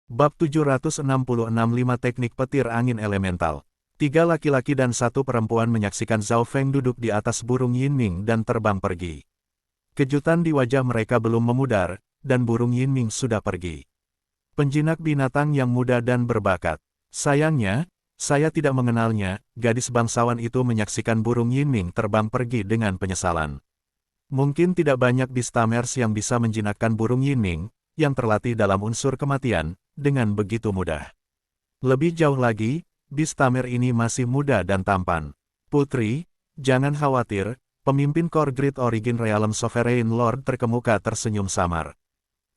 Bab 766 Teknik Petir Angin Elemental. 3 laki-laki dan 1 perempuan menyaksikan Zhao Feng duduk di atas burung Yinming dan terbang pergi. Kejutan di wajah mereka belum memudar, dan burung Yinming sudah pergi. Penjinak binatang yang muda dan berbakat. Sayangnya, saya tidak mengenalnya. Gadis bangsawan itu menyaksikan burung Yinming terbang pergi dengan penyesalan. Mungkin tidak banyak Beastamers yang bisa menjinakkan burung Yinming, yang terlatih dalam unsur kematian, dengan begitu mudah. Lebih jauh lagi, Beastamer ini masih muda dan tampan. Putri, jangan khawatir, pemimpin Core Grid Origin Realm Sovereign Lord terkemuka tersenyum samar.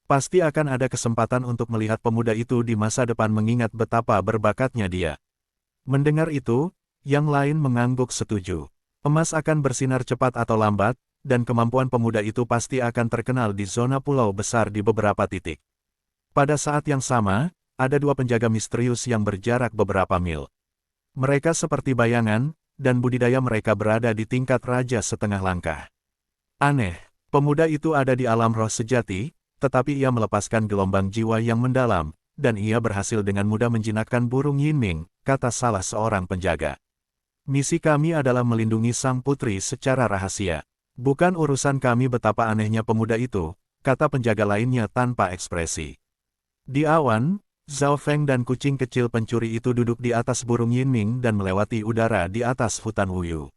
Pasti akan ada kesempatan untuk melihat pemuda itu di masa depan mengingat betapa berbakatnya dia. Mendengar itu, yang lain mengangguk setuju. Emas akan bersinar cepat atau lambat, dan kemampuan pemuda itu pasti akan terkenal di zona pulau besar di beberapa titik. Pada saat yang sama, ada 2 penjaga misterius yang berjarak beberapa mil. Mereka seperti bayangan, dan budidaya mereka berada di tingkat raja setengah langkah. Aneh, pemuda itu ada di alam roh sejati, tetapi ia melepaskan gelombang jiwa yang mendalam, dan ia berhasil dengan mudah menjinakkan burung Yinming, kata salah seorang penjaga. Misi kami adalah melindungi sang putri secara rahasia. Bukan urusan kami betapa anehnya pemuda itu, kata penjaga lainnya tanpa ekspresi. Di awan, Zhao Feng dan kucing kecil pencuri itu duduk di atas burung Yinming dan melewati udara di atas hutan Wuyu.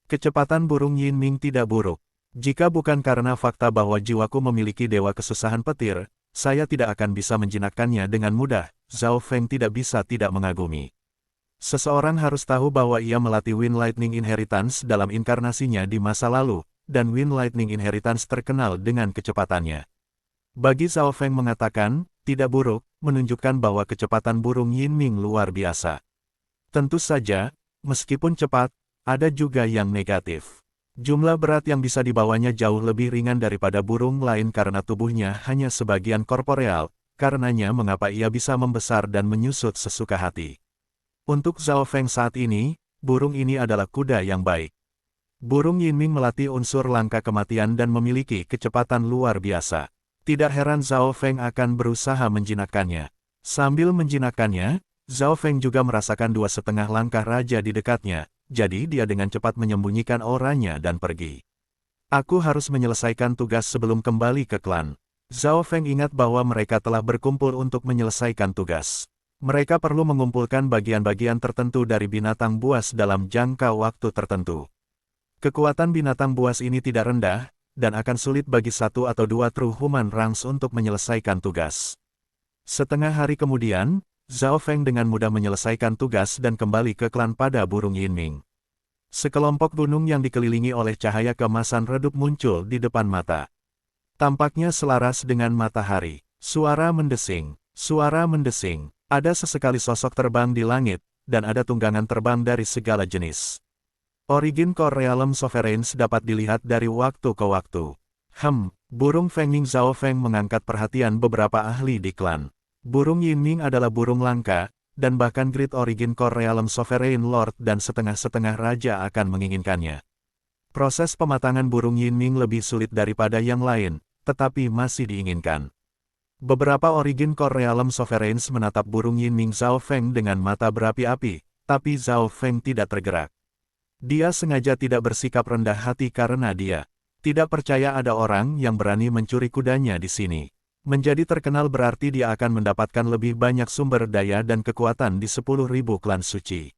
Kecepatan burung Yinming tidak buruk. Jika bukan karena fakta bahwa jiwaku memiliki dewa kesusahan petir, saya tidak akan bisa menjinakkannya dengan mudah. Zhao Feng tidak bisa tidak mengagumi. Seseorang harus tahu bahwa ia melatih Wind Lightning Inheritance dalam inkarnasinya di masa lalu, dan Wind Lightning Inheritance terkenal dengan kecepatannya. Bagi Zhao Feng mengatakan, tidak buruk, menunjukkan bahwa kecepatan burung Yinming luar biasa. Tentu saja, meskipun cepat, ada juga yang negatif. Jumlah berat yang bisa dibawanya jauh lebih ringan daripada burung lain karena tubuhnya hanya sebagian korporeal, karenanya mengapa ia bisa membesar dan menyusut sesuka hati. Untuk Zhao Feng saat ini, burung ini adalah kuda yang baik. Burung Yinming melatih unsur langka kematian dan memiliki kecepatan luar biasa. Tidak heran Zhao Feng akan berusaha menjinakkannya. Sambil menjinakkannya, Zhao Feng juga merasakan 2,5 langkah raja di dekatnya, jadi dia dengan cepat menyembunyikan auranya dan pergi. Aku harus menyelesaikan tugas sebelum kembali ke klan. Zhao Feng ingat bahwa mereka telah berkumpul untuk menyelesaikan tugas. Mereka perlu mengumpulkan bagian-bagian tertentu dari binatang buas dalam jangka waktu tertentu. Kekuatan binatang buas ini tidak rendah, dan akan sulit bagi 1 atau 2 True Human Ranks untuk menyelesaikan tugas. Setengah hari kemudian, Zhao Feng dengan mudah menyelesaikan tugas dan kembali ke klan pada burung Yinming. Sekelompok gunung yang dikelilingi oleh cahaya keemasan redup muncul di depan mata. Tampaknya selaras dengan matahari. Suara mendesing. Suara mendesing. Ada sesekali sosok terbang di langit, dan ada tunggangan terbang dari segala jenis. Origin Core Realm Sovereigns dapat dilihat dari waktu ke waktu. Burung Fengming Zhao Feng mengangkat perhatian beberapa ahli di klan. Burung Yinming adalah burung langka, dan bahkan Grid Origin Core Realm Sovereign Lord dan setengah-setengah raja akan menginginkannya. Proses pematangan burung Yinming lebih sulit daripada yang lain, tetapi masih diinginkan. Beberapa Origin Core Realm Sovereigns menatap burung Yinming Zhao Feng dengan mata berapi-api, tapi Zhao Feng tidak tergerak. Dia sengaja tidak bersikap rendah hati karena dia tidak percaya ada orang yang berani mencuri kudanya di sini. Menjadi terkenal berarti dia akan mendapatkan lebih banyak sumber daya dan kekuatan di 10.000 klan suci.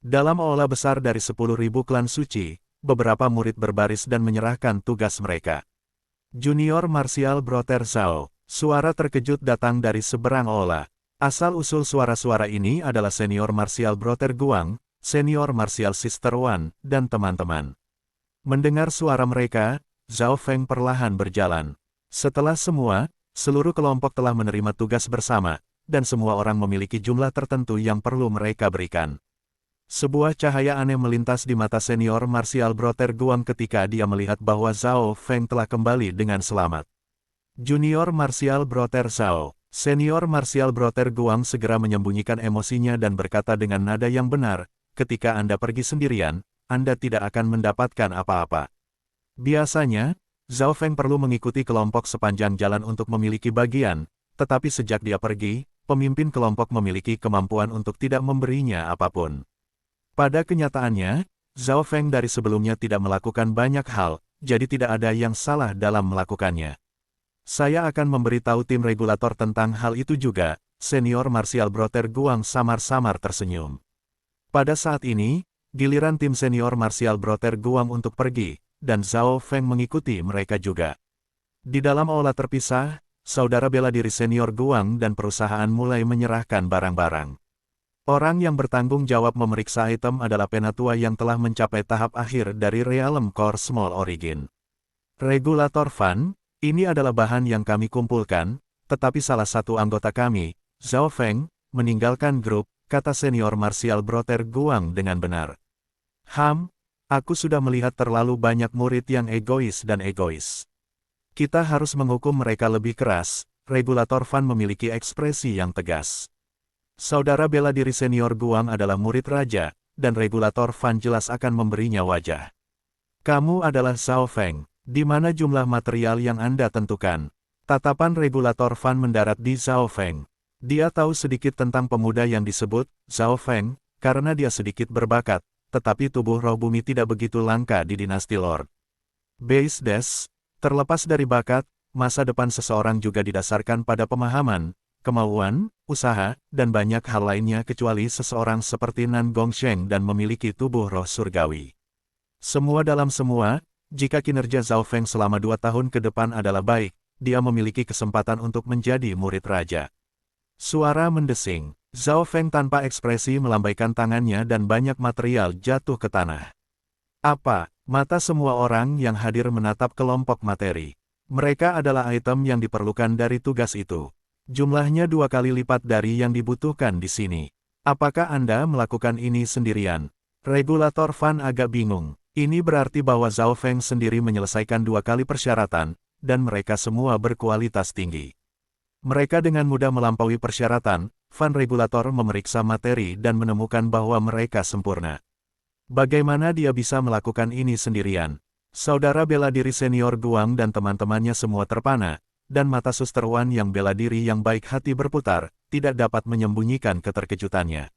Dalam aula besar dari 10.000 klan suci, beberapa murid berbaris dan menyerahkan tugas mereka. Junior Martial Brother Zhao, suara terkejut datang dari seberang aula. Asal-usul suara-suara ini adalah Senior Martial Brother Guang, Senior Martial Sister Wan, dan teman-teman. Mendengar suara mereka, Zhao Feng perlahan berjalan. Setelah semua, seluruh kelompok telah menerima tugas bersama, dan semua orang memiliki jumlah tertentu yang perlu mereka berikan. Sebuah cahaya aneh melintas di mata Senior Martial Brother Guang ketika dia melihat bahwa Zhao Feng telah kembali dengan selamat. Junior Martial Brother Zhao, Senior Martial Brother Guang segera menyembunyikan emosinya dan berkata dengan nada yang benar, ketika Anda pergi sendirian, Anda tidak akan mendapatkan apa-apa. Biasanya, Zhao Feng perlu mengikuti kelompok sepanjang jalan untuk memiliki bagian, tetapi sejak dia pergi, pemimpin kelompok memiliki kemampuan untuk tidak memberinya apapun. Pada kenyataannya, Zhao Feng dari sebelumnya tidak melakukan banyak hal, jadi tidak ada yang salah dalam melakukannya. Saya akan memberitahu tim regulator tentang hal itu juga, senior martial brother Guang samar-samar tersenyum. Pada saat ini, giliran tim senior martial brother Guang untuk pergi, dan Zhao Feng mengikuti mereka juga. Di dalam aula terpisah, saudara bela diri senior Guang dan perusahaan mulai menyerahkan barang-barang. Orang yang bertanggung jawab memeriksa item adalah penatua yang telah mencapai tahap akhir dari Realm Core Small Origin. Regulator Fan, ini adalah bahan yang kami kumpulkan, tetapi salah satu anggota kami, Zhao Feng, meninggalkan grup, kata senior martial brother Guang dengan benar. Aku sudah melihat terlalu banyak murid yang egois dan egois. Kita harus menghukum mereka lebih keras, Regulator Fan memiliki ekspresi yang tegas. Saudara bela diri senior Guang adalah murid raja, dan Regulator Fan jelas akan memberinya wajah. Kamu adalah Zhao Feng, di mana jumlah material yang Anda tentukan? Tatapan Regulator Fan mendarat di Zhao Feng. Dia tahu sedikit tentang pemuda yang disebut Zhao Feng, karena dia sedikit berbakat, tetapi tubuh roh bumi tidak begitu langka di dinasti Lord. Base Des, terlepas dari bakat, masa depan seseorang juga didasarkan pada pemahaman, kemauan, usaha, dan banyak hal lainnya kecuali seseorang seperti Nan Gongsheng dan memiliki tubuh roh surgawi. Semua dalam semua, jika kinerja Zhao Feng selama 2 tahun ke depan adalah baik, dia memiliki kesempatan untuk menjadi murid raja. Suara mendesing, Zhao Feng tanpa ekspresi melambaikan tangannya dan banyak material jatuh ke tanah. Apa? Mata semua orang yang hadir menatap kelompok materi. Mereka adalah item yang diperlukan dari tugas itu. Jumlahnya 2 kali lipat dari yang dibutuhkan di sini. Apakah Anda melakukan ini sendirian? Regulator Fan agak bingung. Ini berarti bahwa Zhao Feng sendiri menyelesaikan 2 kali persyaratan, dan mereka semua berkualitas tinggi. Mereka dengan mudah melampaui persyaratan. Fan Regulator memeriksa materi dan menemukan bahwa mereka sempurna. Bagaimana dia bisa melakukan ini sendirian? Saudara bela diri senior Guang dan teman-temannya semua terpana, dan mata Suster Wan yang bela diri yang baik hati berputar, tidak dapat menyembunyikan keterkejutannya.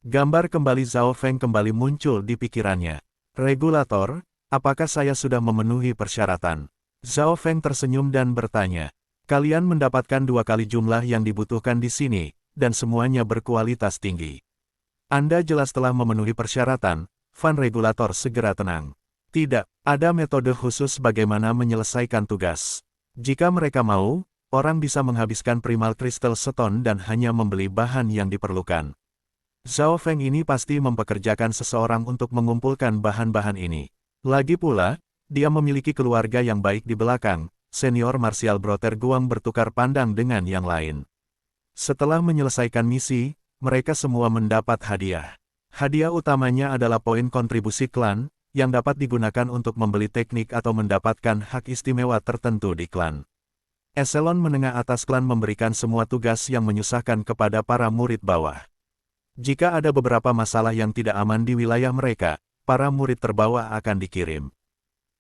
Gambar kembali Zhao Feng kembali muncul di pikirannya. Regulator, apakah saya sudah memenuhi persyaratan? Zhao Feng tersenyum dan bertanya. Kalian mendapatkan 2 kali jumlah yang dibutuhkan di sini, dan semuanya berkualitas tinggi. Anda jelas telah memenuhi persyaratan, Fan Regulator segera tenang. Tidak, ada metode khusus bagaimana menyelesaikan tugas. Jika mereka mau, orang bisa menghabiskan Primal Crystal Stone dan hanya membeli bahan yang diperlukan. Zhao Feng ini pasti mempekerjakan seseorang untuk mengumpulkan bahan-bahan ini. Lagi pula, dia memiliki keluarga yang baik di belakang. Senior martial brother Guang bertukar pandang dengan yang lain. Setelah menyelesaikan misi, mereka semua mendapat hadiah. Hadiah utamanya adalah poin kontribusi klan, yang dapat digunakan untuk membeli teknik atau mendapatkan hak istimewa tertentu di klan. Eselon menengah atas klan memberikan semua tugas yang menyusahkan kepada para murid bawah. Jika ada beberapa masalah yang tidak aman di wilayah mereka, para murid terbawah akan dikirim.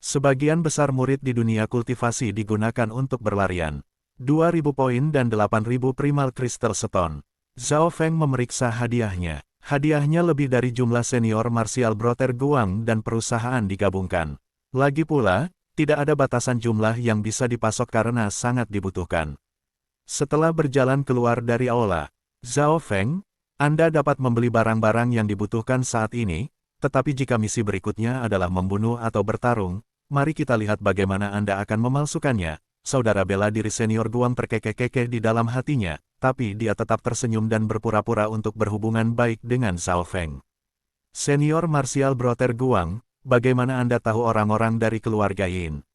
Sebagian besar murid di dunia kultivasi digunakan untuk berlarian. 2.000 poin dan 8.000 Primal Crystal Stone. Zhao Feng memeriksa hadiahnya. Hadiahnya lebih dari jumlah senior martial brother Guang dan perusahaan digabungkan. Lagi pula, tidak ada batasan jumlah yang bisa dipasok karena sangat dibutuhkan. Setelah berjalan keluar dari aula, Zhao Feng, Anda dapat membeli barang-barang yang dibutuhkan saat ini, tetapi jika misi berikutnya adalah membunuh atau bertarung, mari kita lihat bagaimana Anda akan memalsukannya. Saudara bela diri senior Guang terkekeh-kekeh di dalam hatinya, tapi dia tetap tersenyum dan berpura-pura untuk berhubungan baik dengan Zhao Feng. Senior martial brother Guang, bagaimana Anda tahu orang-orang dari keluarga Yin?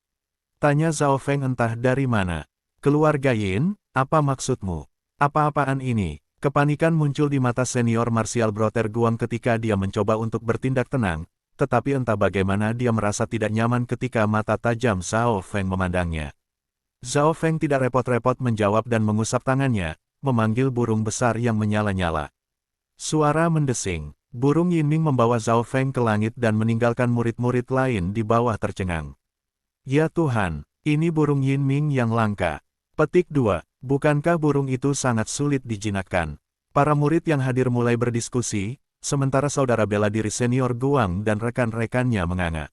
Tanya Zhao Feng entah dari mana. Keluarga Yin, apa maksudmu? Apa-apaan ini? Kepanikan muncul di mata senior martial brother Guang ketika dia mencoba untuk bertindak tenang, tetapi entah bagaimana dia merasa tidak nyaman ketika mata tajam Zhao Feng memandangnya. Zhao Feng tidak repot-repot menjawab dan mengusap tangannya, memanggil burung besar yang menyala-nyala. Suara mendesing. Burung Yinming membawa Zhao Feng ke langit dan meninggalkan murid-murid lain di bawah tercengang. Ya Tuhan, ini burung Yinming yang langka. Petik 2. Bukankah burung itu sangat sulit dijinakkan? Para murid yang hadir mulai berdiskusi, sementara saudara bela diri senior Guang dan rekan-rekannya menganga.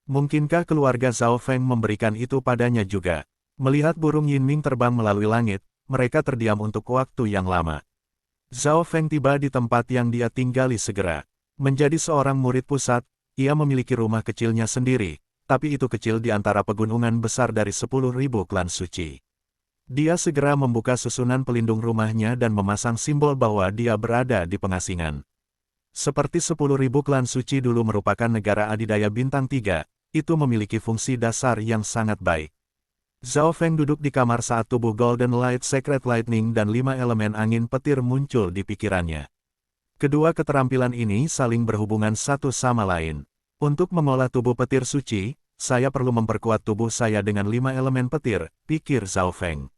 Mungkinkah keluarga Zhao Feng memberikan itu padanya juga? Melihat burung Yinming terbang melalui langit, mereka terdiam untuk waktu yang lama. Zhao Feng tiba di tempat yang dia tinggali segera. Menjadi seorang murid pusat, ia memiliki rumah kecilnya sendiri, tapi itu kecil di antara pegunungan besar dari 10.000 klan suci. Dia segera membuka susunan pelindung rumahnya dan memasang simbol bahwa dia berada di pengasingan. Seperti 10.000 klan suci dulu merupakan negara adidaya bintang 3, itu memiliki fungsi dasar yang sangat baik. Zhao Feng duduk di kamar saat tubuh Golden Light Secret Lightning dan 5 elemen angin petir muncul di pikirannya. Kedua keterampilan ini saling berhubungan satu sama lain. Untuk mengolah tubuh petir suci, saya perlu memperkuat tubuh saya dengan 5 elemen petir, pikir Zhao Feng.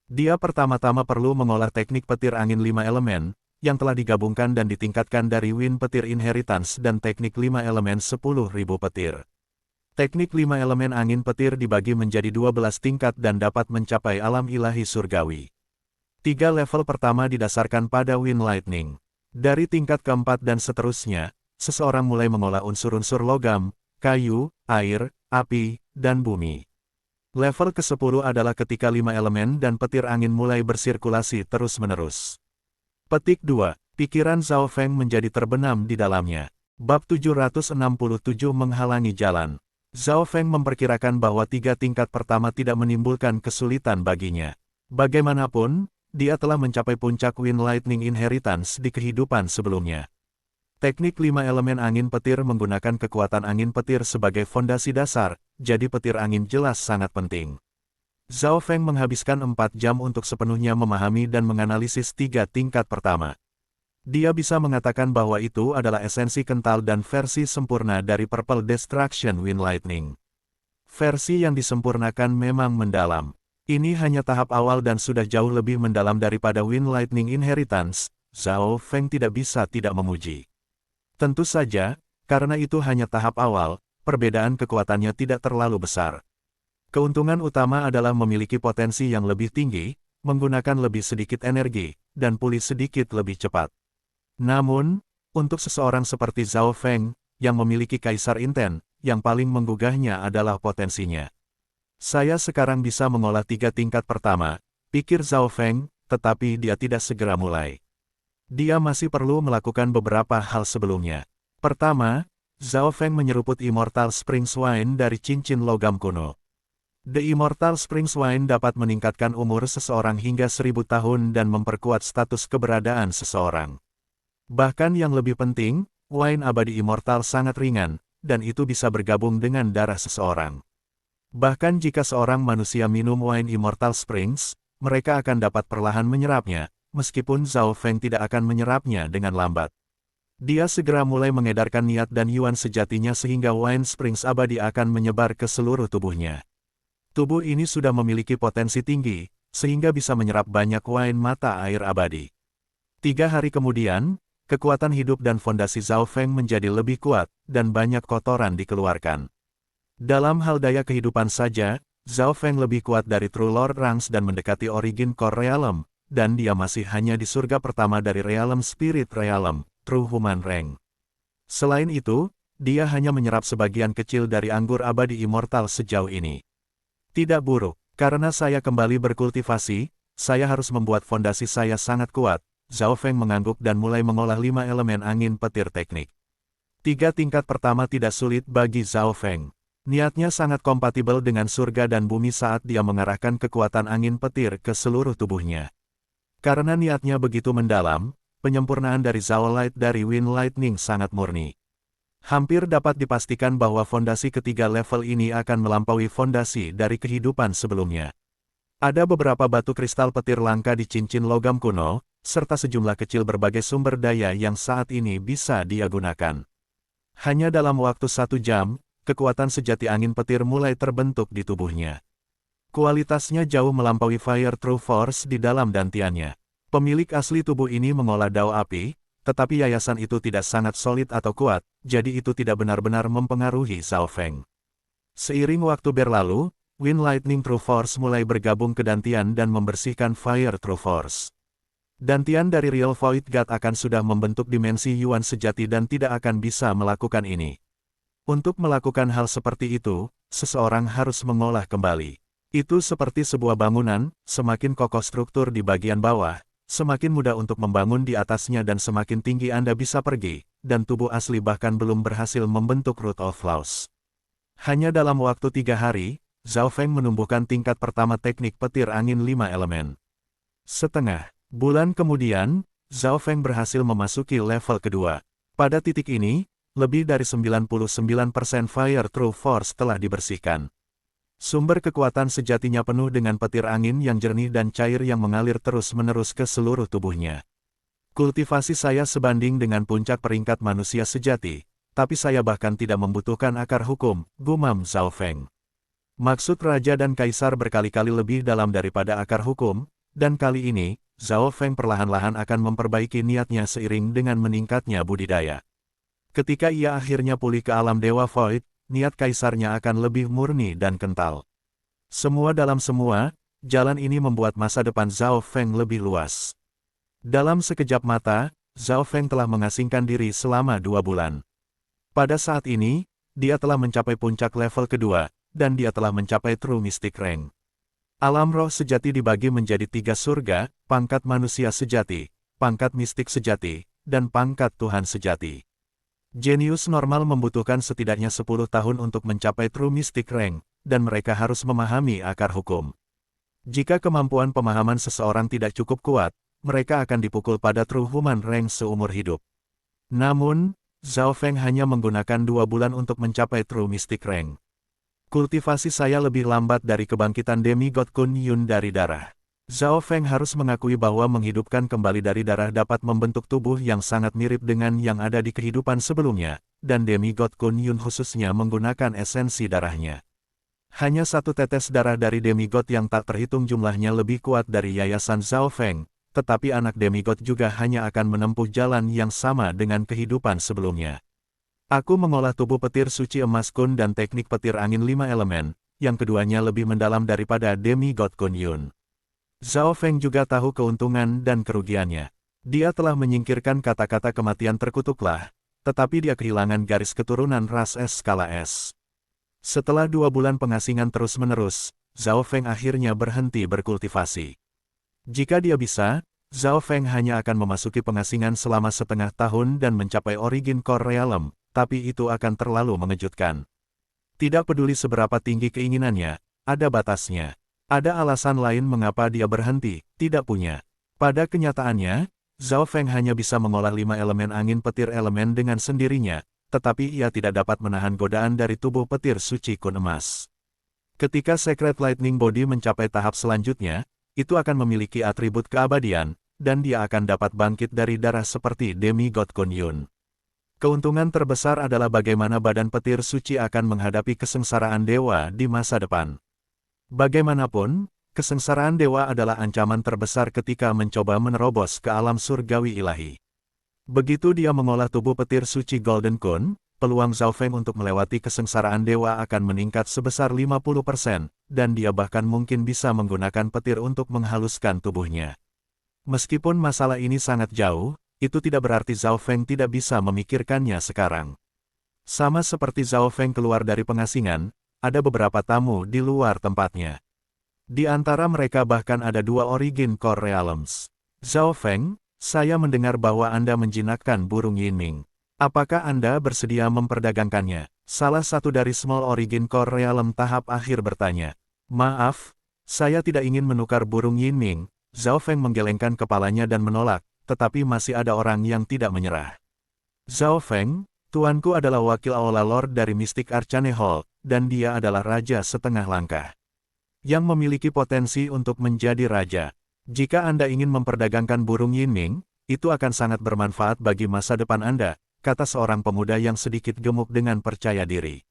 Dia pertama-tama perlu mengolah teknik petir angin 5 elemen, yang telah digabungkan dan ditingkatkan dari Wind Petir Inheritance dan teknik 5 elemen 10.000 petir. Teknik 5 elemen angin petir dibagi menjadi 12 tingkat dan dapat mencapai alam ilahi surgawi. 3 level pertama didasarkan pada Wind Lightning. Dari tingkat keempat dan seterusnya, seseorang mulai mengolah unsur-unsur logam, kayu, air, api, dan bumi. Level ke-10 adalah ketika 5 elemen dan petir angin mulai bersirkulasi terus-menerus. Petik 2. Pikiran Zhao Feng menjadi terbenam di dalamnya. Bab 767 menghalangi jalan. Zhao Feng memperkirakan bahwa 3 tingkat pertama tidak menimbulkan kesulitan baginya. Bagaimanapun, dia telah mencapai puncak Wind Lightning Inheritance di kehidupan sebelumnya. Teknik 5 elemen angin petir menggunakan kekuatan angin petir sebagai fondasi dasar, jadi petir angin jelas sangat penting. Zhao Feng menghabiskan 4 jam untuk sepenuhnya memahami dan menganalisis 3 tingkat pertama. Dia bisa mengatakan bahwa itu adalah esensi kental dan versi sempurna dari Purple Destruction Wind Lightning. Versi yang disempurnakan memang mendalam. Ini hanya tahap awal dan sudah jauh lebih mendalam daripada Wind Lightning Inheritance, Zhao Feng tidak bisa tidak memuji. Tentu saja, karena itu hanya tahap awal, perbedaan kekuatannya tidak terlalu besar. Keuntungan utama adalah memiliki potensi yang lebih tinggi, menggunakan lebih sedikit energi, dan pulih sedikit lebih cepat. Namun, untuk seseorang seperti Zhao Feng, yang memiliki Kaisar Inten, yang paling menggugahnya adalah potensinya. Saya sekarang bisa mengolah 3 tingkat pertama, pikir Zhao Feng, tetapi dia tidak segera mulai. Dia masih perlu melakukan beberapa hal sebelumnya. Pertama, Zhao Feng menyeruput Immortal Springs Wine dari cincin logam kuno. The Immortal Springs Wine dapat meningkatkan umur seseorang hingga 1000 tahun dan memperkuat status keberadaan seseorang. Bahkan yang lebih penting, wine abadi immortal sangat ringan, dan itu bisa bergabung dengan darah seseorang. Bahkan jika seorang manusia minum wine Immortal Springs, mereka akan dapat perlahan menyerapnya, meskipun Zhao Feng tidak akan menyerapnya dengan lambat. Dia segera mulai mengedarkan niat dan yuan sejatinya sehingga Wine Springs abadi akan menyebar ke seluruh tubuhnya. Tubuh ini sudah memiliki potensi tinggi, sehingga bisa menyerap banyak wine mata air abadi. 3 hari kemudian, kekuatan hidup dan fondasi Zhao Feng menjadi lebih kuat, dan banyak kotoran dikeluarkan. Dalam hal daya kehidupan saja, Zhao Feng lebih kuat dari True Lord Ranks dan mendekati Origin Core Realm, dan dia masih hanya di surga pertama dari Realm Spirit Realm, True Human Rank. Selain itu, dia hanya menyerap sebagian kecil dari anggur abadi immortal sejauh ini. Tidak buruk, karena saya kembali berkultivasi, saya harus membuat fondasi saya sangat kuat. Zhao Feng mengangguk dan mulai mengolah 5 elemen angin petir teknik. 3 tingkat pertama tidak sulit bagi Zhao Feng. Niatnya sangat kompatibel dengan surga dan bumi saat dia mengarahkan kekuatan angin petir ke seluruh tubuhnya. Karena niatnya begitu mendalam, penyempurnaan dari Zhao Light dari Wind Lightning sangat murni. Hampir dapat dipastikan bahwa fondasi ketiga level ini akan melampaui fondasi dari kehidupan sebelumnya. Ada beberapa batu kristal petir langka di cincin logam kuno, serta sejumlah kecil berbagai sumber daya yang saat ini bisa dia gunakan. Hanya dalam waktu 1 jam, kekuatan sejati angin petir mulai terbentuk di tubuhnya. Kualitasnya jauh melampaui Fire True Force di dalam dantiannya. Pemilik asli tubuh ini mengolah dao api, tetapi yayasan itu tidak sangat solid atau kuat, jadi itu tidak benar-benar mempengaruhi Zhao Feng. Seiring waktu berlalu, Wind Lightning True Force mulai bergabung ke Dantian dan membersihkan Fire True Force. Dantian dari Real Void God akan sudah membentuk dimensi Yuan sejati dan tidak akan bisa melakukan ini. Untuk melakukan hal seperti itu, seseorang harus mengolah kembali. Itu seperti sebuah bangunan, semakin kokoh struktur di bagian bawah, semakin mudah untuk membangun di atasnya dan semakin tinggi Anda bisa pergi, dan tubuh asli bahkan belum berhasil membentuk Root of Laws. Hanya dalam waktu 3 hari, Zhao Feng menumbuhkan tingkat pertama teknik petir angin 5 elemen. Setengah bulan kemudian, Zhao Feng berhasil memasuki level kedua. Pada titik ini, lebih dari 99% Fire True Force telah dibersihkan. Sumber kekuatan sejatinya penuh dengan petir angin yang jernih dan cair yang mengalir terus-menerus ke seluruh tubuhnya. Kultivasi saya sebanding dengan puncak peringkat manusia sejati, tapi saya bahkan tidak membutuhkan akar hukum, gumam Zhao Feng. Maksud raja dan kaisar berkali-kali lebih dalam daripada akar hukum, dan kali ini, Zhao Feng perlahan-lahan akan memperbaiki niatnya seiring dengan meningkatnya budidaya. Ketika ia akhirnya pulih ke alam Dewa Void, niat kaisarnya akan lebih murni dan kental. Semua dalam semua, jalan ini membuat masa depan Zhao Feng lebih luas. Dalam sekejap mata, Zhao Feng telah mengasingkan diri selama 2 bulan. Pada saat ini, dia telah mencapai puncak level kedua, dan dia telah mencapai True Mystic Rank. Alam roh sejati dibagi menjadi 3 surga, pangkat manusia sejati, pangkat mistik sejati, dan pangkat Tuhan sejati. Jenius normal membutuhkan setidaknya 10 tahun untuk mencapai True Mystic Rank, dan mereka harus memahami akar hukum. Jika kemampuan pemahaman seseorang tidak cukup kuat, mereka akan dipukul pada True Human Rank seumur hidup. Namun, Zhao Feng hanya menggunakan 2 bulan untuk mencapai True Mystic Rank. Kultivasi saya lebih lambat dari kebangkitan demigod Kun Yun dari darah. Zhao Feng harus mengakui bahwa menghidupkan kembali dari darah dapat membentuk tubuh yang sangat mirip dengan yang ada di kehidupan sebelumnya, dan demigod Kun Yun khususnya menggunakan esensi darahnya. Hanya 1 tetes darah dari demigod yang tak terhitung jumlahnya lebih kuat dari yayasan Zhao Feng, tetapi anak demigod juga hanya akan menempuh jalan yang sama dengan kehidupan sebelumnya. Aku mengolah tubuh petir suci emas Kun dan teknik petir angin 5 elemen, yang keduanya lebih mendalam daripada demigod Kun Yun. Zhao Feng juga tahu keuntungan dan kerugiannya. Dia telah menyingkirkan kata-kata kematian terkutuklah, tetapi dia kehilangan garis keturunan ras S skala S. Setelah 2 bulan pengasingan terus-menerus, Zhao Feng akhirnya berhenti berkultivasi. Jika dia bisa, Zhao Feng hanya akan memasuki pengasingan selama setengah tahun dan mencapai Origin Core Realm, tapi itu akan terlalu mengejutkan. Tidak peduli seberapa tinggi keinginannya, ada batasnya. Ada alasan lain mengapa dia berhenti, tidak punya. Pada kenyataannya, Zhao Feng hanya bisa mengolah 5 elemen angin petir elemen dengan sendirinya, tetapi ia tidak dapat menahan godaan dari tubuh petir suci Kun emas. Ketika Secret Lightning Body mencapai tahap selanjutnya, itu akan memiliki atribut keabadian, dan dia akan dapat bangkit dari darah seperti demigod Kun Yun. Keuntungan terbesar adalah bagaimana badan petir suci akan menghadapi kesengsaraan dewa di masa depan. Bagaimanapun, kesengsaraan dewa adalah ancaman terbesar ketika mencoba menerobos ke alam surgawi ilahi. Begitu dia mengolah tubuh petir suci Golden Kun, peluang Zhao Feng untuk melewati kesengsaraan dewa akan meningkat sebesar 50%, dan dia bahkan mungkin bisa menggunakan petir untuk menghaluskan tubuhnya. Meskipun masalah ini sangat jauh, itu tidak berarti Zhao Feng tidak bisa memikirkannya sekarang. Sama seperti Zhao Feng keluar dari pengasingan, ada beberapa tamu di luar tempatnya. Di antara mereka bahkan ada 2 Origin Core Realms. Zhao Feng, saya mendengar bahwa Anda menjinakkan burung Yinming. Apakah Anda bersedia memperdagangkannya? Salah satu dari Small Origin Core Realm tahap akhir bertanya. Maaf, saya tidak ingin menukar burung Yinming. Zhao Feng menggelengkan kepalanya dan menolak, tetapi masih ada orang yang tidak menyerah. Zhao Feng, tuanku adalah wakil Aula Lord dari Mystic Arcane Hall, dan dia adalah raja setengah langkah. Yang memiliki potensi untuk menjadi raja. Jika Anda ingin memperdagangkan burung Yinming, itu akan sangat bermanfaat bagi masa depan Anda, kata seorang pemuda yang sedikit gemuk dengan percaya diri.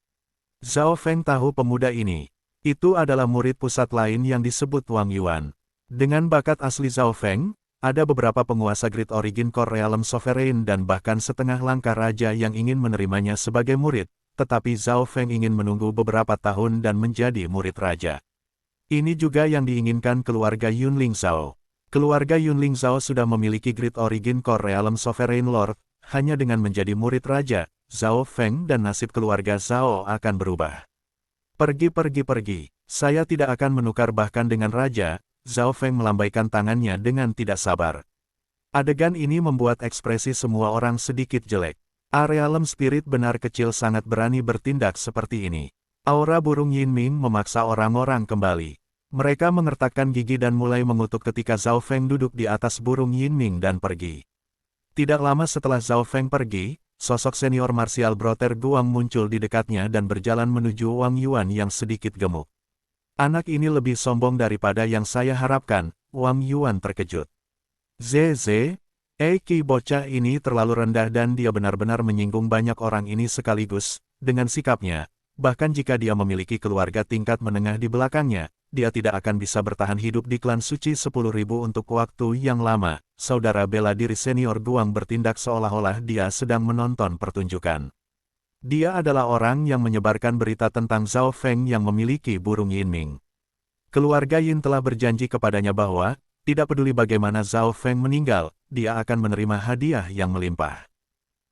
Zhao Feng tahu pemuda ini. Itu adalah murid pusat lain yang disebut Wang Yuan. Dengan bakat asli Zhao Feng, ada beberapa penguasa Great Origin Core Realm Sovereign dan bahkan setengah langkah raja yang ingin menerimanya sebagai murid, tetapi Zhao Feng ingin menunggu beberapa tahun dan menjadi murid raja. Ini juga yang diinginkan keluarga Yunling Zhao. Keluarga Yunling Zhao sudah memiliki Great Origin Core Realm Sovereign Lord, hanya dengan menjadi murid raja, Zhao Feng dan nasib keluarga Zhao akan berubah. Pergi. Saya tidak akan menukar bahkan dengan raja, Zhao Feng melambaikan tangannya dengan tidak sabar. Adegan ini membuat ekspresi semua orang sedikit jelek. Realm Spirit benar kecil sangat berani bertindak seperti ini. Aura burung Yinming memaksa orang-orang kembali. Mereka mengertakkan gigi dan mulai mengutuk ketika Zhao Feng duduk di atas burung Yinming dan pergi. Tidak lama setelah Zhao Feng pergi, sosok senior martial Brother Guang muncul di dekatnya dan berjalan menuju Wang Yuan yang sedikit gemuk. Anak ini lebih sombong daripada yang saya harapkan, Wang Yuan terkejut. Zeze, Ki bocah ini terlalu rendah dan dia benar-benar menyinggung banyak orang ini sekaligus, dengan sikapnya, bahkan jika dia memiliki keluarga tingkat menengah di belakangnya, dia tidak akan bisa bertahan hidup di klan suci 10.000 untuk waktu yang lama. Saudara bela diri senior Guang bertindak seolah-olah dia sedang menonton pertunjukan. Dia adalah orang yang menyebarkan berita tentang Zhao Feng yang memiliki burung Yinming. Keluarga Yin telah berjanji kepadanya bahwa, tidak peduli bagaimana Zhao Feng meninggal, dia akan menerima hadiah yang melimpah.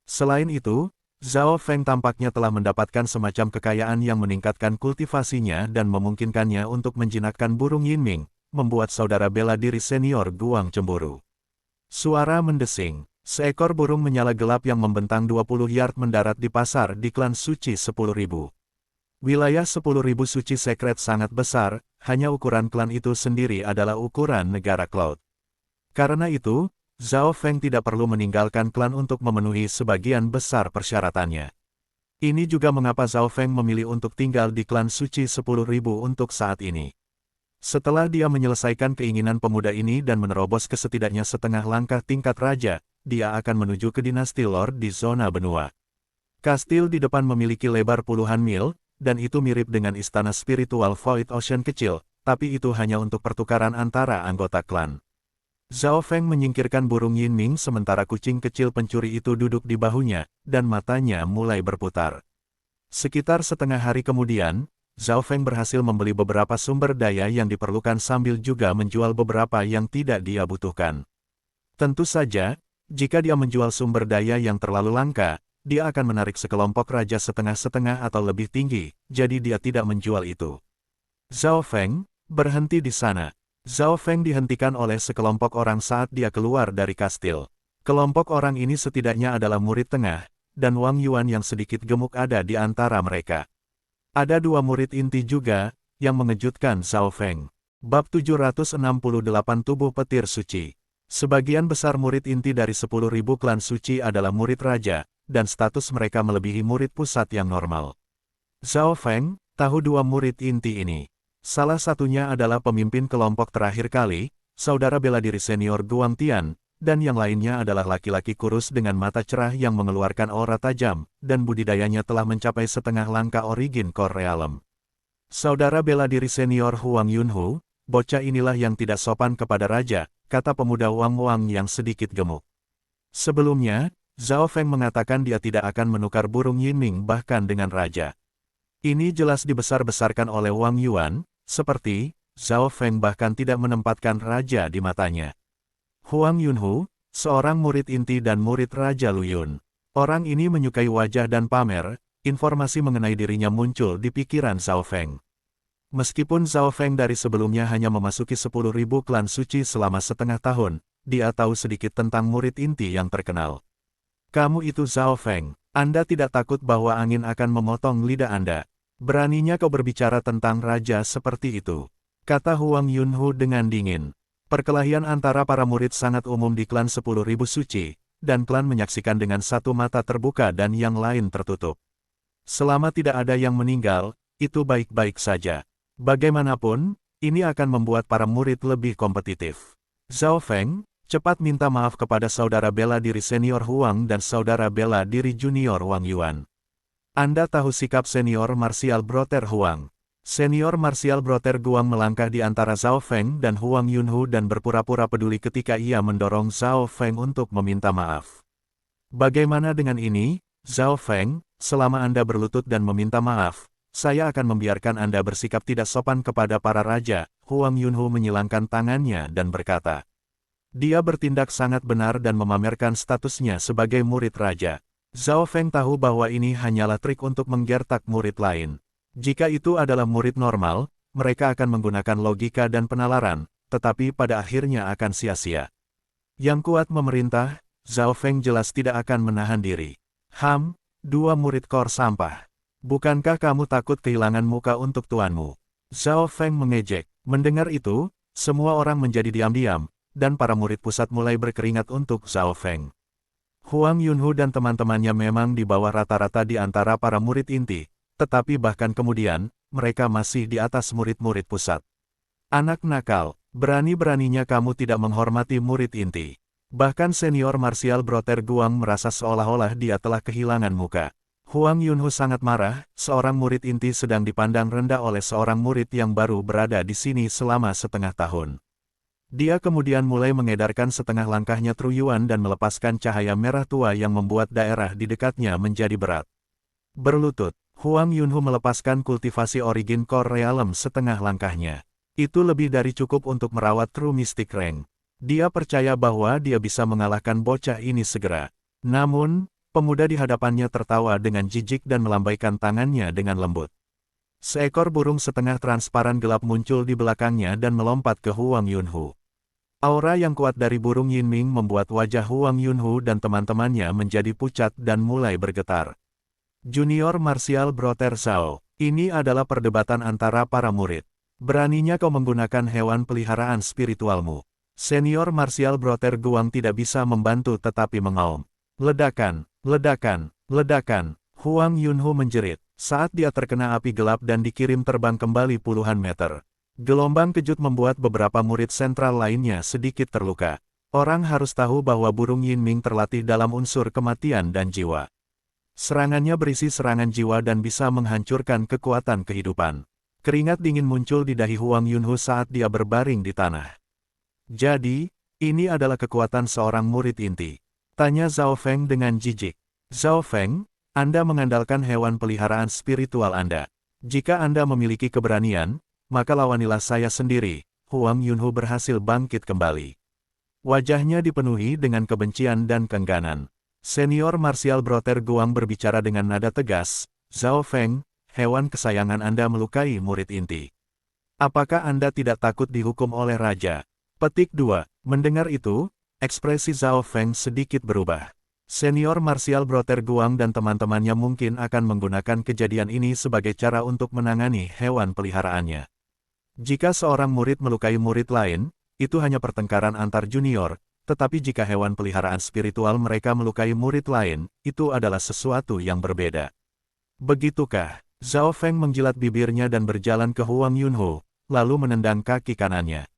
Selain itu, Zhao Feng tampaknya telah mendapatkan semacam kekayaan yang meningkatkan kultivasinya dan memungkinkannya untuk menjinakkan burung Yinming, membuat saudara bela diri senior Guang cemburu. Suara mendesing, seekor burung menyala gelap yang membentang 20 yard mendarat di pasar di klan suci 10.000. Wilayah 10.000 suci sekret sangat besar, hanya ukuran klan itu sendiri adalah ukuran negara Cloud. Karena itu, Zhao Feng tidak perlu meninggalkan klan untuk memenuhi sebagian besar persyaratannya. Ini juga mengapa Zhao Feng memilih untuk tinggal di klan suci 10.000 untuk saat ini. Setelah dia menyelesaikan keinginan pemuda ini dan menerobos ke setidaknya setengah langkah tingkat raja, dia akan menuju ke dinasti Lord di zona benua. Kastil di depan memiliki lebar puluhan mil, dan itu mirip dengan istana spiritual Void Ocean kecil, tapi itu hanya untuk pertukaran antara anggota klan. Zhao Feng menyingkirkan burung Yinming sementara kucing kecil pencuri itu duduk di bahunya, dan matanya mulai berputar. Sekitar setengah hari kemudian, Zhao Feng berhasil membeli beberapa sumber daya yang diperlukan sambil juga menjual beberapa yang tidak dia butuhkan. Tentu saja, jika dia menjual sumber daya yang terlalu langka, dia akan menarik sekelompok raja setengah-setengah atau lebih tinggi, jadi dia tidak menjual itu. Zhao Feng, berhenti di sana. Zhao Feng dihentikan oleh sekelompok orang saat dia keluar dari kastil. Kelompok orang ini setidaknya adalah murid tengah, dan Wang Yuan yang sedikit gemuk ada di antara mereka. Ada dua murid inti juga, yang mengejutkan Zhao Feng. Bab 768 Tubuh Petir Suci. Sebagian besar murid inti dari 10.000 klan suci adalah murid raja, dan status mereka melebihi murid pusat yang normal. Zhao Feng tahu dua murid inti ini. Salah satunya adalah pemimpin kelompok terakhir kali, saudara bela diri senior Guang Tian, dan yang lainnya adalah laki-laki kurus dengan mata cerah yang mengeluarkan aura tajam, dan budidayanya telah mencapai setengah langkah Origin Core Realm. Saudara bela diri senior Huang Yunhu, bocah inilah yang tidak sopan kepada raja, kata pemuda Wang yang sedikit gemuk. Sebelumnya, Zhao Feng mengatakan dia tidak akan menukar burung Yinming bahkan dengan raja. Ini jelas dibesar-besarkan oleh Wang Yuan, seperti, Zhao Feng bahkan tidak menempatkan raja di matanya. Huang Yunhu, seorang murid inti dan murid Raja Luyun. Orang ini menyukai wajah dan pamer, informasi mengenai dirinya muncul di pikiran Zhao Feng. Meskipun Zhao Feng dari sebelumnya hanya memasuki 10.000 klan suci selama setengah tahun, dia tahu sedikit tentang murid inti yang terkenal. Kamu itu Zhao Feng, Anda tidak takut bahwa angin akan memotong lidah Anda. Beraninya kau berbicara tentang raja seperti itu, kata Huang Yunhu dengan dingin. Perkelahian antara para murid sangat umum di klan 10.000 suci, dan klan menyaksikan dengan satu mata terbuka dan yang lain tertutup. Selama tidak ada yang meninggal, itu baik-baik saja. Bagaimanapun, ini akan membuat para murid lebih kompetitif. Zhao Feng, cepat minta maaf kepada saudara bela diri senior Huang dan saudara bela diri junior Wang Yuan. Anda tahu sikap senior martial Brother Huang. Senior martial Brother Guang melangkah di antara Zhao Feng dan Huang Yunhu dan berpura-pura peduli ketika ia mendorong Zhao Feng untuk meminta maaf. Bagaimana dengan ini, Zhao Feng? selama Anda berlutut dan meminta maaf, saya akan membiarkan Anda bersikap tidak sopan kepada para raja. Huang Yunhu menyilangkan tangannya dan berkata. Dia bertindak sangat benar dan memamerkan statusnya sebagai murid raja. Zhao Feng tahu bahwa ini hanyalah trik untuk menggertak murid lain. Jika itu adalah murid normal, mereka akan menggunakan logika dan penalaran, tetapi pada akhirnya akan sia-sia. Yang kuat memerintah, Zhao Feng jelas tidak akan menahan diri. Dua murid kor sampah. Bukankah kamu takut kehilangan muka untuk tuanmu? Zhao Feng mengejek. Mendengar itu, semua orang menjadi diam-diam, dan para murid pusat mulai berkeringat untuk Zhao Feng. Huang Yunhu dan teman-temannya memang di bawah rata-rata di antara para murid inti, tetapi bahkan kemudian, mereka masih di atas murid-murid pusat. Anak nakal, berani-beraninya kamu tidak menghormati murid inti. Bahkan senior marsial Brother Guang merasa seolah-olah dia telah kehilangan muka. Huang Yunhu sangat marah, seorang murid inti sedang dipandang rendah oleh seorang murid yang baru berada di sini selama setengah tahun. Dia kemudian mulai mengedarkan setengah langkahnya Truyuan dan melepaskan cahaya merah tua yang membuat daerah di dekatnya menjadi berat. Berlutut, Huang Yunhu melepaskan kultivasi Origin Core Realm setengah langkahnya. Itu lebih dari cukup untuk merawat True Mystic Rank. Dia percaya bahwa dia bisa mengalahkan bocah ini segera. Namun, pemuda di hadapannya tertawa dengan jijik dan melambaikan tangannya dengan lembut. Seekor burung setengah transparan gelap muncul di belakangnya dan melompat ke Huang Yunhu. Aura yang kuat dari burung Yinming membuat wajah Huang Yunhu dan teman-temannya menjadi pucat dan mulai bergetar. Junior Martial Brother Zhao, ini adalah perdebatan antara para murid. Beraninya kau menggunakan hewan peliharaan spiritualmu. Senior Martial Brother Guang tidak bisa membantu tetapi mengaum. Ledakan, ledakan, ledakan. Huang Yunhu menjerit, saat dia terkena api gelap dan dikirim terbang kembali puluhan meter. Gelombang kejut membuat beberapa murid sentral lainnya sedikit terluka. Orang harus tahu bahwa burung Yinming terlatih dalam unsur kematian dan jiwa. Serangannya berisi serangan jiwa dan bisa menghancurkan kekuatan kehidupan. Keringat dingin muncul di dahi Huang Yunhu saat dia berbaring di tanah. Jadi, ini adalah kekuatan seorang murid inti. Tanya Zhao Feng dengan jijik. Zhao Feng, Anda mengandalkan hewan peliharaan spiritual Anda. Jika Anda memiliki keberanian, maka lawanilah saya sendiri. Huang Yunhu berhasil bangkit kembali. Wajahnya dipenuhi dengan kebencian dan keengganan. Senior Martial Brother Guang berbicara dengan nada tegas, Zhao Feng, hewan kesayangan Anda melukai murid inti. Apakah Anda tidak takut dihukum oleh raja? Petik 2. Mendengar itu, ekspresi Zhao Feng sedikit berubah. Senior Martial Brother Guang dan teman-temannya mungkin akan menggunakan kejadian ini sebagai cara untuk menangani hewan peliharaannya. Jika seorang murid melukai murid lain, itu hanya pertengkaran antar junior, tetapi jika hewan peliharaan spiritual mereka melukai murid lain, itu adalah sesuatu yang berbeda. Begitukah? Zhao Feng menjilat bibirnya dan berjalan ke Huang Yunhu, lalu menendang kaki kanannya.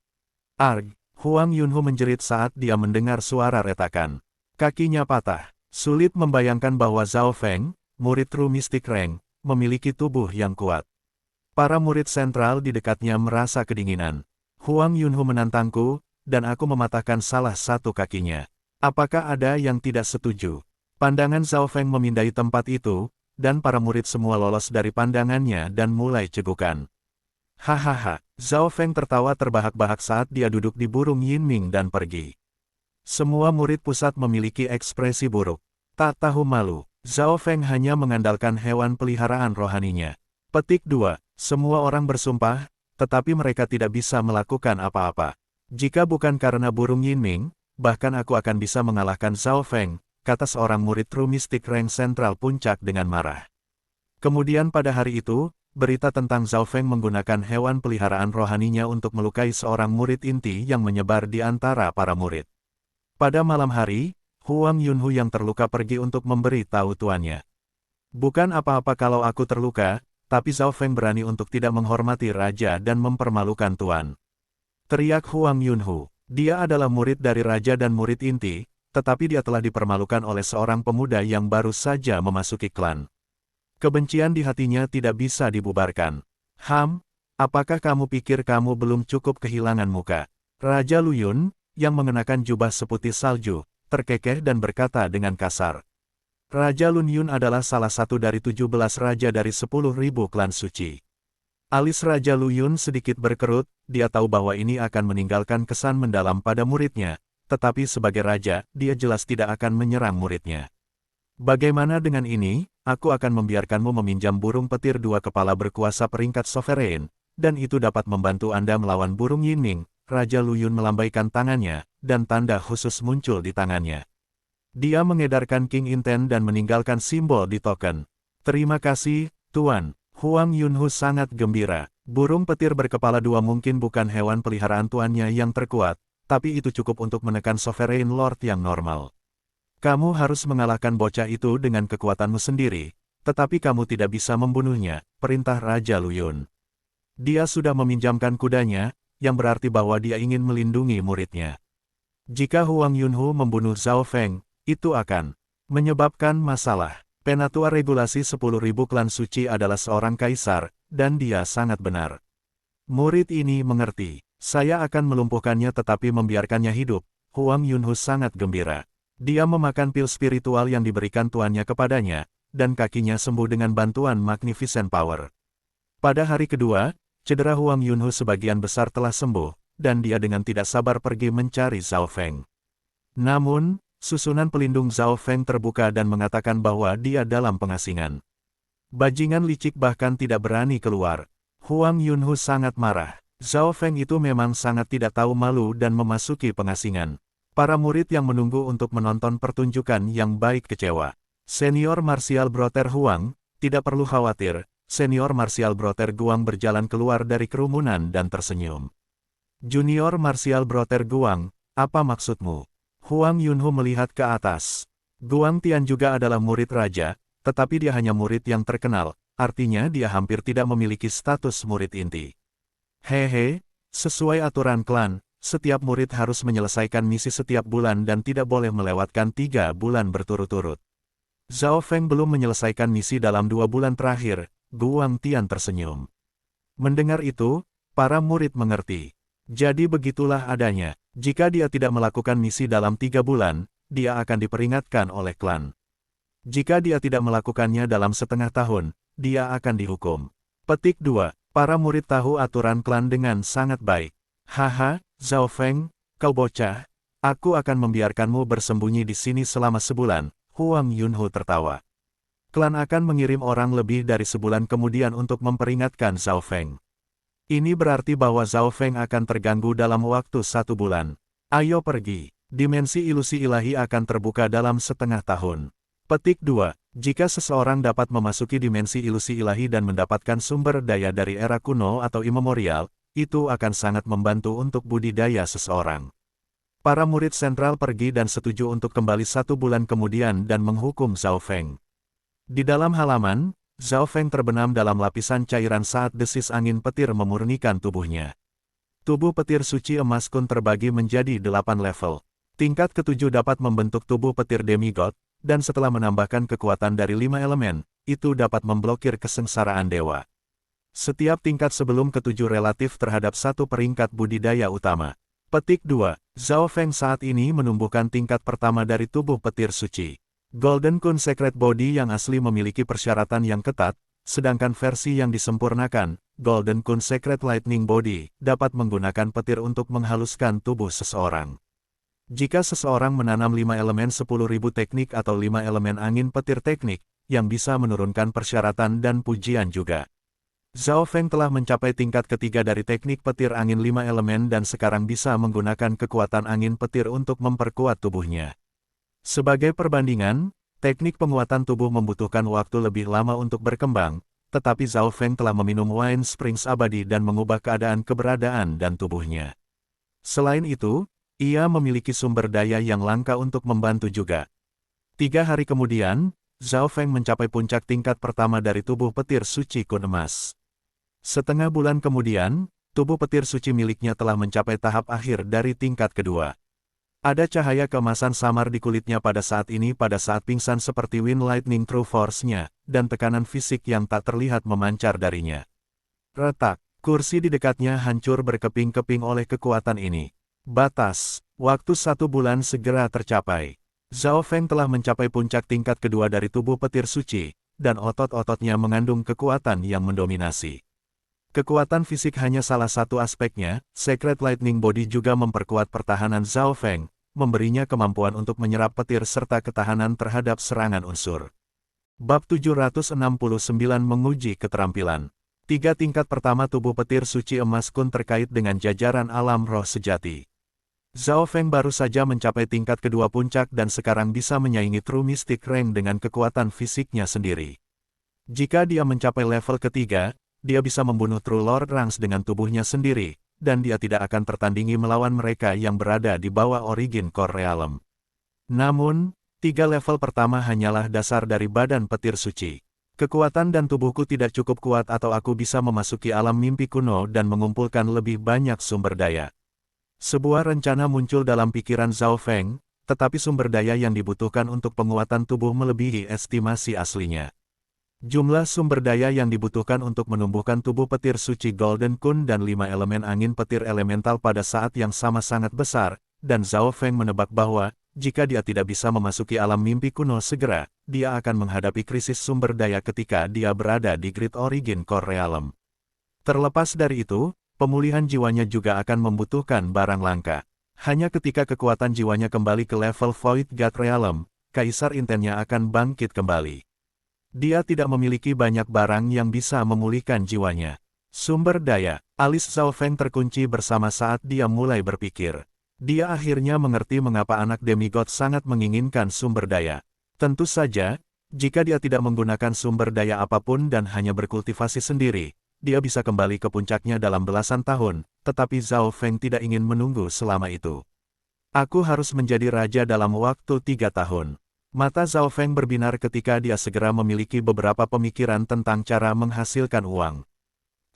Arg! Huang Yunhu menjerit saat dia mendengar suara retakan. Kakinya patah. Sulit membayangkan bahwa Zhao Feng, murid True Mystic Rank, memiliki tubuh yang kuat. Para murid sentral di dekatnya merasa kedinginan. Huang Yunhu menantangku, dan aku mematahkan salah satu kakinya. Apakah ada yang tidak setuju? Pandangan Zhao Feng memindai tempat itu, dan para murid semua lolos dari pandangannya dan mulai cegukan. Hahaha, Zhao Feng tertawa terbahak-bahak saat dia duduk di burung Yinming dan pergi. Semua murid pusat memiliki ekspresi buruk. Tak tahu malu, Zhao Feng hanya mengandalkan hewan peliharaan rohaninya. Petik 2. Semua orang bersumpah, tetapi mereka tidak bisa melakukan apa-apa. Jika bukan karena burung Yinming, bahkan aku akan bisa mengalahkan Zhao Feng, kata seorang murid True Mystic Rank Sentral Puncak dengan marah. Kemudian pada hari itu, berita tentang Zhao Feng menggunakan hewan peliharaan rohaninya untuk melukai seorang murid inti yang menyebar di antara para murid. Pada malam hari, Huang Yunhu yang terluka pergi untuk memberi tahu tuannya. Bukan apa-apa kalau aku terluka, tapi Zhao Feng berani untuk tidak menghormati raja dan mempermalukan tuan. Teriak Huang Yunhu. Dia adalah murid dari raja dan murid inti, tetapi dia telah dipermalukan oleh seorang pemuda yang baru saja memasuki klan. Kebencian di hatinya tidak bisa dibubarkan. Apakah kamu pikir kamu belum cukup kehilangan muka? Raja Luyun, yang mengenakan jubah seputih salju, terkekeh dan berkata dengan kasar. Raja Lun Yun adalah salah satu dari 17 raja dari 10.000 klan suci. Alis Raja Lu Yun sedikit berkerut, dia tahu bahwa ini akan meninggalkan kesan mendalam pada muridnya, tetapi sebagai raja, dia jelas tidak akan menyerang muridnya. Bagaimana dengan ini? Aku akan membiarkanmu meminjam burung petir 2 kepala berkuasa peringkat sovereign, dan itu dapat membantu Anda melawan burung Yinming. Raja Lu Yun melambaikan tangannya, dan tanda khusus muncul di tangannya. Dia mengedarkan King Inten dan meninggalkan simbol di token. Terima kasih, Tuan. Huang Yunhu sangat gembira. Burung petir berkepala 2 mungkin bukan hewan peliharaan tuannya yang terkuat, tapi itu cukup untuk menekan Sovereign Lord yang normal. Kamu harus mengalahkan bocah itu dengan kekuatanmu sendiri, tetapi kamu tidak bisa membunuhnya, perintah Raja Lu Yun. Dia sudah meminjamkan kudanya, yang berarti bahwa dia ingin melindungi muridnya. Jika Huang Yunhu membunuh Zhao Feng, itu akan menyebabkan masalah. Penatua regulasi 10.000 klan suci adalah seorang kaisar, dan dia sangat benar. Murid ini mengerti. Saya akan melumpuhkannya tetapi membiarkannya hidup. Huang Yunhu sangat gembira. Dia memakan pil spiritual yang diberikan tuannya kepadanya, dan kakinya sembuh dengan bantuan Magnificent Power. Pada hari kedua, cedera Huang Yunhu sebagian besar telah sembuh, dan dia dengan tidak sabar pergi mencari Zhao Feng. Namun, susunan pelindung Zhao Feng terbuka dan mengatakan bahwa dia dalam pengasingan. Bajingan licik bahkan tidak berani keluar. Huang Yunhu sangat marah. Zhao Feng itu memang sangat tidak tahu malu dan memasuki pengasingan. Para murid yang menunggu untuk menonton pertunjukan yang baik kecewa. Senior Martial Brother Huang, tidak perlu khawatir. Senior Martial Brother Guang berjalan keluar dari kerumunan dan tersenyum. Junior Martial Brother Guang, apa maksudmu? Huang Yunhu melihat ke atas. Guang Tian juga adalah murid raja, tetapi dia hanya murid yang terkenal, artinya dia hampir tidak memiliki status murid inti. Hehe, sesuai aturan klan, setiap murid harus menyelesaikan misi setiap bulan dan tidak boleh melewatkan 3 bulan berturut-turut. Zhao Feng belum menyelesaikan misi dalam 2 bulan terakhir. Guang Tian tersenyum. Mendengar itu, para murid mengerti. Jadi begitulah adanya. Jika dia tidak melakukan misi dalam 3 bulan, dia akan diperingatkan oleh klan. Jika dia tidak melakukannya dalam setengah tahun, dia akan dihukum. Petik 2. Para murid tahu aturan klan dengan sangat baik. Haha, Zhao Feng, kau bocah. Aku akan membiarkanmu bersembunyi di sini selama sebulan. Huang Yunhu tertawa. Klan akan mengirim orang lebih dari sebulan kemudian untuk memperingatkan Zhao Feng. Ini berarti bahwa Zhao Feng akan terganggu dalam waktu 1 bulan. Ayo pergi. Dimensi ilusi ilahi akan terbuka dalam setengah tahun. Petik 2. Jika seseorang dapat memasuki dimensi ilusi ilahi dan mendapatkan sumber daya dari era kuno atau imemorial, itu akan sangat membantu untuk budidaya seseorang. Para murid sentral pergi dan setuju untuk kembali 1 bulan kemudian dan menghukum Zhao Feng. Di dalam halaman, Zhao Feng terbenam dalam lapisan cairan saat desis angin petir memurnikan tubuhnya. Tubuh petir suci emas kun terbagi menjadi 8 level. Tingkat ke-7 dapat membentuk tubuh petir demigod, dan setelah menambahkan kekuatan dari 5 elemen, itu dapat memblokir kesengsaraan dewa. Setiap tingkat sebelum ke-7 relatif terhadap 1 peringkat budidaya utama. Petik 2. Zhao Feng saat ini menumbuhkan tingkat pertama dari tubuh petir suci. Golden Kun Secret Body yang asli memiliki persyaratan yang ketat, sedangkan versi yang disempurnakan, Golden Kun Secret Lightning Body, dapat menggunakan petir untuk menghaluskan tubuh seseorang. Jika seseorang menanam 5 elemen 10.000 teknik atau 5 elemen angin petir teknik, yang bisa menurunkan persyaratan dan pujian juga. Zhao Feng telah mencapai tingkat ketiga dari teknik petir angin 5 elemen dan sekarang bisa menggunakan kekuatan angin petir untuk memperkuat tubuhnya. Sebagai perbandingan, teknik penguatan tubuh membutuhkan waktu lebih lama untuk berkembang, tetapi Zhao Feng telah meminum wine springs abadi dan mengubah keadaan keberadaan dan tubuhnya. Selain itu, ia memiliki sumber daya yang langka untuk membantu juga. 3 hari kemudian, Zhao Feng mencapai puncak tingkat pertama dari tubuh petir suci kun emas. Setengah bulan kemudian, tubuh petir suci miliknya telah mencapai tahap akhir dari tingkat kedua. Ada cahaya keemasan samar di kulitnya pada saat ini pada saat pingsan seperti Wind Lightning True Force-nya, dan tekanan fisik yang tak terlihat memancar darinya. Retak, kursi di dekatnya hancur berkeping-keping oleh kekuatan ini. Batas, waktu 1 bulan segera tercapai. Zhao Feng telah mencapai puncak tingkat kedua dari tubuh petir suci, dan otot-ototnya mengandung kekuatan yang mendominasi. Kekuatan fisik hanya salah satu aspeknya, Secret Lightning Body juga memperkuat pertahanan Zhao Feng, memberinya kemampuan untuk menyerap petir serta ketahanan terhadap serangan unsur. Bab 769 menguji keterampilan. 3 tingkat pertama tubuh petir suci emas kun terkait dengan jajaran alam roh sejati. Zhao Feng baru saja mencapai tingkat kedua puncak dan sekarang bisa menyaingi True Mystic Rank dengan kekuatan fisiknya sendiri. Jika dia mencapai level ketiga, dia bisa membunuh True Lord Ranks dengan tubuhnya sendiri, dan dia tidak akan tertandingi melawan mereka yang berada di bawah Origin Core Realm. Namun, 3 level pertama hanyalah dasar dari badan petir suci. Kekuatan dan tubuhku tidak cukup kuat atau aku bisa memasuki alam mimpi kuno dan mengumpulkan lebih banyak sumber daya. Sebuah rencana muncul dalam pikiran Zhao Feng, tetapi sumber daya yang dibutuhkan untuk penguatan tubuh melebihi estimasi aslinya. Jumlah sumber daya yang dibutuhkan untuk menumbuhkan tubuh petir suci Golden Kun dan 5 elemen angin petir elemental pada saat yang sama sangat besar, dan Zhao Feng menebak bahwa, jika dia tidak bisa memasuki alam mimpi kuno segera, dia akan menghadapi krisis sumber daya ketika dia berada di Grid Origin Core Realm. Terlepas dari itu, pemulihan jiwanya juga akan membutuhkan barang langka. Hanya ketika kekuatan jiwanya kembali ke level Void God Realm, Kaisar Intennya akan bangkit kembali. Dia tidak memiliki banyak barang yang bisa memulihkan jiwanya. Sumber daya, alis Zhao Feng terkunci bersama saat dia mulai berpikir. Dia akhirnya mengerti mengapa anak demigod sangat menginginkan sumber daya. Tentu saja, jika dia tidak menggunakan sumber daya apapun dan hanya berkultivasi sendiri, dia bisa kembali ke puncaknya dalam belasan tahun, tetapi Zhao Feng tidak ingin menunggu selama itu. Aku harus menjadi raja dalam waktu 3 tahun. Mata Zhao Feng berbinar ketika dia segera memiliki beberapa pemikiran tentang cara menghasilkan uang.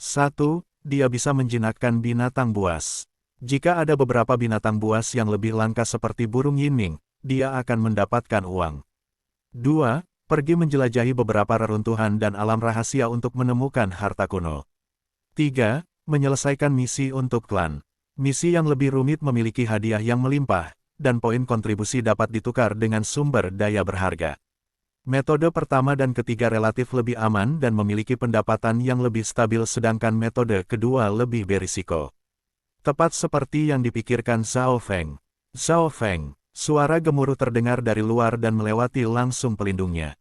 1. Dia bisa menjinakkan binatang buas. Jika ada beberapa binatang buas yang lebih langka seperti burung Yinming, dia akan mendapatkan uang. 2. Pergi menjelajahi beberapa reruntuhan dan alam rahasia untuk menemukan harta kuno. 3. Menyelesaikan misi untuk klan. Misi yang lebih rumit memiliki hadiah yang melimpah, dan poin kontribusi dapat ditukar dengan sumber daya berharga. Metode pertama dan ketiga relatif lebih aman dan memiliki pendapatan yang lebih stabil sedangkan metode kedua lebih berisiko. Tepat seperti yang dipikirkan Zhao Feng. Zhao Feng, suara gemuruh terdengar dari luar dan melewati langsung pelindungnya.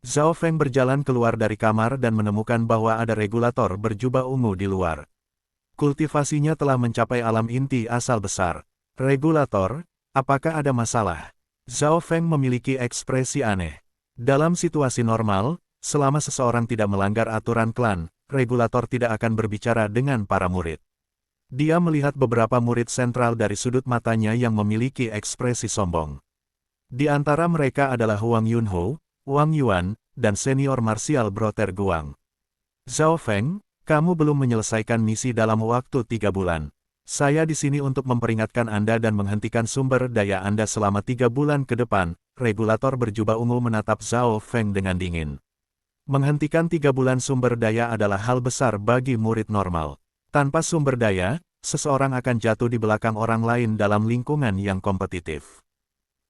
Zhao Feng berjalan keluar dari kamar dan menemukan bahwa ada regulator berjubah ungu di luar. Kultivasinya telah mencapai alam inti asal besar. Regulator, apakah ada masalah? Zhao Feng memiliki ekspresi aneh. Dalam situasi normal, selama seseorang tidak melanggar aturan klan, regulator tidak akan berbicara dengan para murid. Dia melihat beberapa murid sentral dari sudut matanya yang memiliki ekspresi sombong. Di antara mereka adalah Huang Yunho, Wang Yuan, dan senior marsial Brother Guang. Zhao Feng, kamu belum menyelesaikan misi dalam waktu 3 bulan. Saya di sini untuk memperingatkan Anda dan menghentikan sumber daya Anda selama 3 bulan ke depan. Regulator berjubah ungu menatap Zhao Feng dengan dingin. Menghentikan 3 bulan sumber daya adalah hal besar bagi murid normal. Tanpa sumber daya, seseorang akan jatuh di belakang orang lain dalam lingkungan yang kompetitif.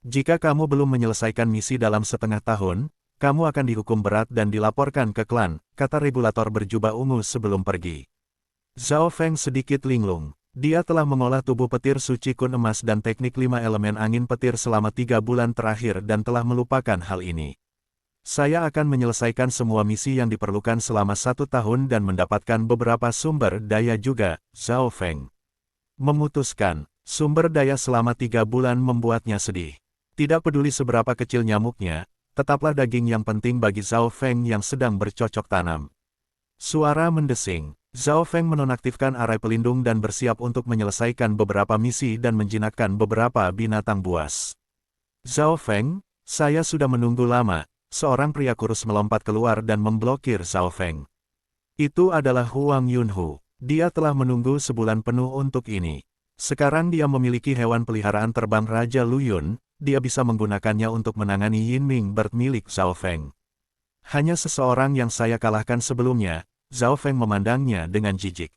Jika kamu belum menyelesaikan misi dalam setengah tahun, kamu akan dihukum berat dan dilaporkan ke klan, kata regulator berjubah ungu sebelum pergi. Zhao Feng sedikit linglung. Dia telah mengolah tubuh petir suci kun emas dan teknik 5 elemen angin petir selama 3 bulan terakhir dan telah melupakan hal ini. Saya akan menyelesaikan semua misi yang diperlukan selama 1 tahun dan mendapatkan beberapa sumber daya juga, Zhao Feng memutuskan. Sumber daya selama 3 bulan membuatnya sedih. Tidak peduli seberapa kecil nyamuknya, tetaplah daging yang penting bagi Zhao Feng yang sedang bercocok tanam. Suara mendesing. Zhao Feng menonaktifkan arai pelindung dan bersiap untuk menyelesaikan beberapa misi dan menjinakkan beberapa binatang buas. Zhao Feng, saya sudah menunggu lama. Seorang pria kurus melompat keluar dan memblokir Zhao Feng. Itu adalah Huang Yunho. Dia telah menunggu sebulan penuh untuk ini. Sekarang dia memiliki hewan peliharaan terbang Raja Luyun. Dia bisa menggunakannya untuk menangani Yinming Bird milik Zhao Feng. Hanya seseorang yang saya kalahkan sebelumnya, Zhao Feng memandangnya dengan jijik.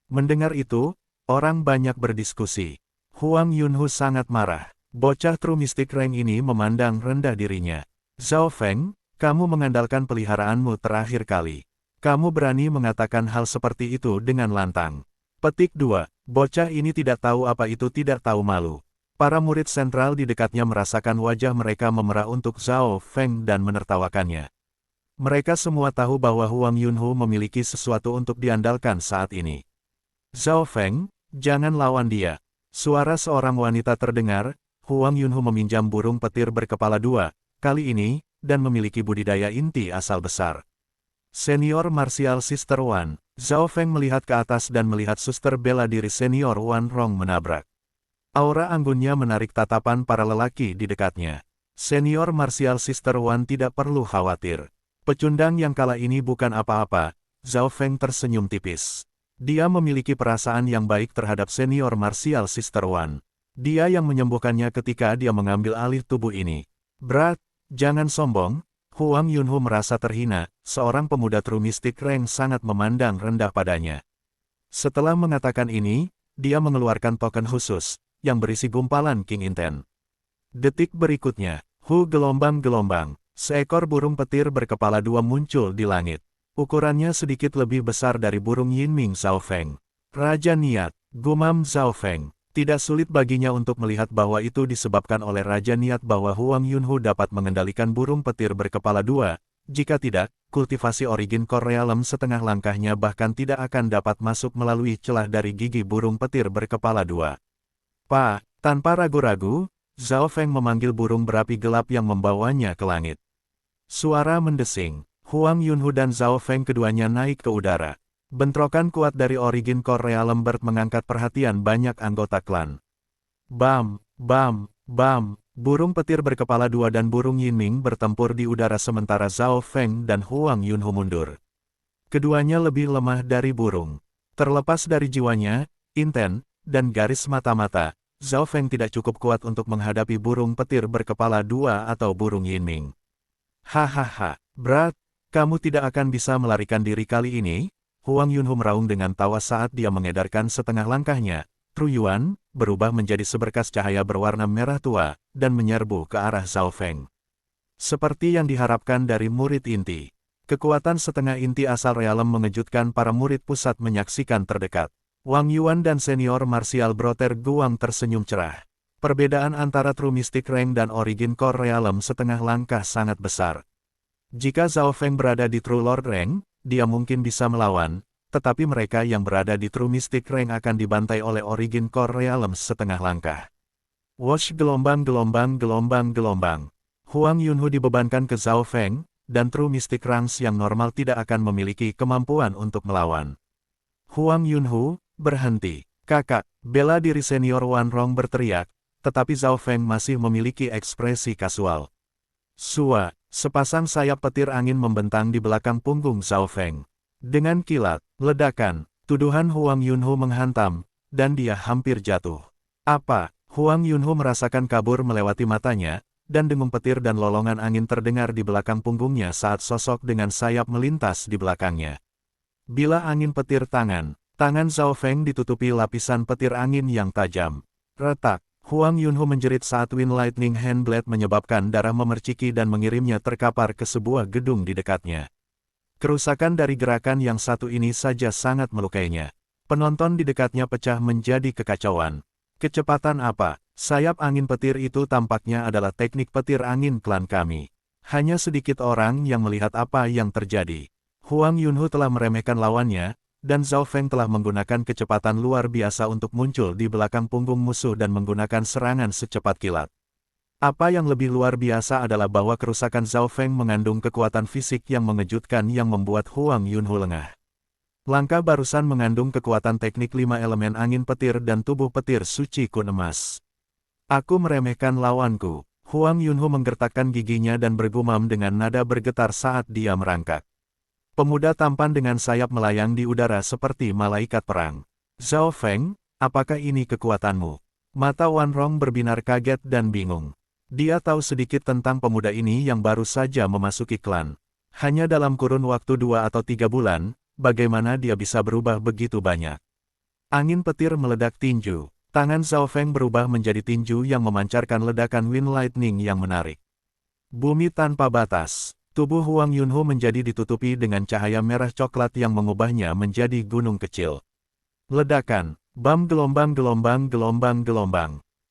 Mendengar itu, orang banyak berdiskusi. Huang Yunho sangat marah. Bocah True Mystic Rank ini memandang rendah dirinya. Zhao Feng, kamu mengandalkan peliharaanmu terakhir kali. Kamu berani mengatakan hal seperti itu dengan lantang. Petik 2. Bocah ini tidak tahu apa itu tidak tahu malu. Para murid sentral di dekatnya merasakan wajah mereka memerah untuk Zhao Feng dan menertawakannya. Mereka semua tahu bahwa Huang Yunhu memiliki sesuatu untuk diandalkan saat ini. Zhao Feng, jangan lawan dia. Suara seorang wanita terdengar. Huang Yunhu meminjam burung petir berkepala 2, kali ini, dan memiliki budidaya inti asal besar. Senior Martial Sister Wan, Zhao Feng melihat ke atas dan melihat suster bela diri senior Wan Rong menabrak. Aura anggunnya menarik tatapan para lelaki di dekatnya. Senior Martial Sister Wan tidak perlu khawatir. Pecundang yang kala ini bukan apa-apa. Zhao Feng tersenyum tipis. Dia memiliki perasaan yang baik terhadap senior Martial Sister Wan. Dia yang menyembuhkannya ketika dia mengambil alih tubuh ini. Berat, jangan sombong. Huang Yunhu merasa terhina, seorang pemuda True Mystic Rank sangat memandang rendah padanya. Setelah mengatakan ini, dia mengeluarkan token khusus, yang berisi gumpalan King Inten. Detik berikutnya, gelombang-gelombang, seekor burung petir berkepala 2 muncul di langit. Ukurannya sedikit lebih besar dari burung Yinming Zhao Feng. Raja Niat, gumam Zhao Feng. Tidak sulit baginya untuk melihat bahwa itu disebabkan oleh Raja Niat bahwa Huang Yunhu dapat mengendalikan burung petir berkepala 2, jika tidak, kultivasi Origin Core Realm setengah langkahnya bahkan tidak akan dapat masuk melalui celah dari gigi burung petir berkepala 2. Tanpa ragu-ragu, Zhao Feng memanggil burung berapi gelap yang membawanya ke langit. Suara mendesing, Huang Yunhu dan Zhao Feng keduanya naik ke udara. Bentrokan kuat dari Origin Core Realm Bird mengangkat perhatian banyak anggota klan. Bam, bam, bam, burung petir berkepala 2 dan burung Yinming bertempur di udara sementara Zhao Feng dan Huang Yunhu mundur. Keduanya lebih lemah dari burung. Terlepas dari jiwanya, inten, dan garis mata-mata, Zhao Feng tidak cukup kuat untuk menghadapi burung petir berkepala 2 atau burung Yinming. Hahaha, berat, kamu tidak akan bisa melarikan diri kali ini? Huang Yunhu meraung dengan tawa saat dia mengedarkan setengah langkahnya. True Yuan berubah menjadi seberkas cahaya berwarna merah tua, dan menyerbu ke arah Zhao Feng. Seperti yang diharapkan dari murid inti. Kekuatan setengah inti asal realem mengejutkan para murid pusat menyaksikan terdekat. Wang Yuan dan senior martial Brother Guang tersenyum cerah. Perbedaan antara True Mystic Rank dan Origin Core Realm setengah langkah sangat besar. Jika Zhao Feng berada di True Lord Rank, dia mungkin bisa melawan, tetapi mereka yang berada di True Mystic Rank akan dibantai oleh Origin Core Realm setengah langkah. Wash gelombang-gelombang-gelombang-gelombang. Huang Yunhu dibebankan ke Zhao Feng, dan True Mystic Ranks yang normal tidak akan memiliki kemampuan untuk melawan. Huang Yunhu, berhenti. Kakak, bela diri senior Wan Rong berteriak, tetapi Zhao Feng masih memiliki ekspresi kasual. Sepasang sayap petir angin membentang di belakang punggung Zhao Feng. Dengan kilat, ledakan, tuduhan Huang Yunhu menghantam, dan dia hampir jatuh. Apa? Huang Yunhu merasakan kabur melewati matanya, dan dengung petir dan lolongan angin terdengar di belakang punggungnya saat sosok dengan sayap melintas di belakangnya. Bila angin petir tangan Zhao Feng ditutupi lapisan petir angin yang tajam. Retak. Huang Yunhu menjerit saat Wind Lightning Handblade menyebabkan darah memerciki dan mengirimnya terkapar ke sebuah gedung di dekatnya. Kerusakan dari gerakan yang satu ini saja sangat melukainya. Penonton di dekatnya pecah menjadi kekacauan. Kecepatan apa? Sayap angin petir itu tampaknya adalah teknik petir angin klan kami. Hanya sedikit orang yang melihat apa yang terjadi. Huang Yunhu telah meremehkan lawannya, dan Zhao Feng telah menggunakan kecepatan luar biasa untuk muncul di belakang punggung musuh dan menggunakan serangan secepat kilat. Apa yang lebih luar biasa adalah bahwa kerusakan Zhao Feng mengandung kekuatan fisik yang mengejutkan yang membuat Huang Yunhu lengah. Langkah barusan mengandung kekuatan teknik 5 elemen angin petir dan tubuh petir suci kun emas. Aku meremehkan lawanku. Huang Yunhu menggertakkan giginya dan bergumam dengan nada bergetar saat dia merangkak. Pemuda tampan dengan sayap melayang di udara seperti malaikat perang. Zhao Feng, apakah ini kekuatanmu? Mata Wan Rong berbinar kaget dan bingung. Dia tahu sedikit tentang pemuda ini yang baru saja memasuki klan. Hanya dalam kurun waktu 2 atau 3 bulan, bagaimana dia bisa berubah begitu banyak? Angin petir meledak tinju. Tangan Zhao Feng berubah menjadi tinju yang memancarkan ledakan Wind Lightning yang menarik. Bumi tanpa batas. Tubuh Huang Yunhu menjadi ditutupi dengan cahaya merah coklat yang mengubahnya menjadi gunung kecil. Ledakan, bam gelombang.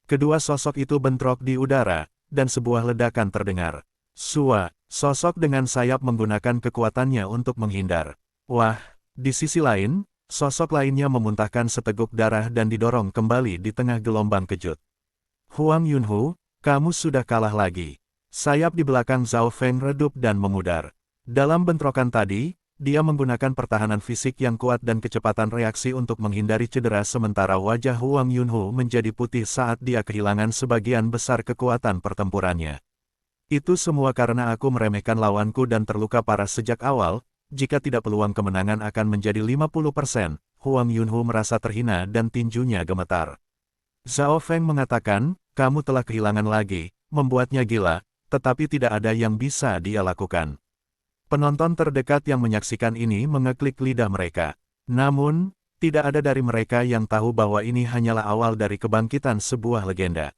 Kedua sosok itu bentrok di udara, dan sebuah ledakan terdengar. Sua, sosok dengan sayap menggunakan kekuatannya untuk menghindar. Wah, di sisi lain, sosok lainnya memuntahkan seteguk darah dan didorong kembali di tengah gelombang kejut. Huang Yunhu, kamu sudah kalah lagi. Sayap di belakang Zhao Feng redup dan memudar. Dalam bentrokan tadi, dia menggunakan pertahanan fisik yang kuat dan kecepatan reaksi untuk menghindari cedera sementara wajah Huang Yunhu menjadi putih saat dia kehilangan sebagian besar kekuatan pertempurannya. Itu semua karena aku meremehkan lawanku dan terluka parah sejak awal, jika tidak peluang kemenangan akan menjadi 50%, Huang Yunhu merasa terhina dan tinjunya gemetar. Zhao Feng mengatakan, kamu telah kehilangan lagi, membuatnya gila, tetapi tidak ada yang bisa dia lakukan. Penonton terdekat yang menyaksikan ini mengeklik lidah mereka. Namun, tidak ada dari mereka yang tahu bahwa ini hanyalah awal dari kebangkitan sebuah legenda.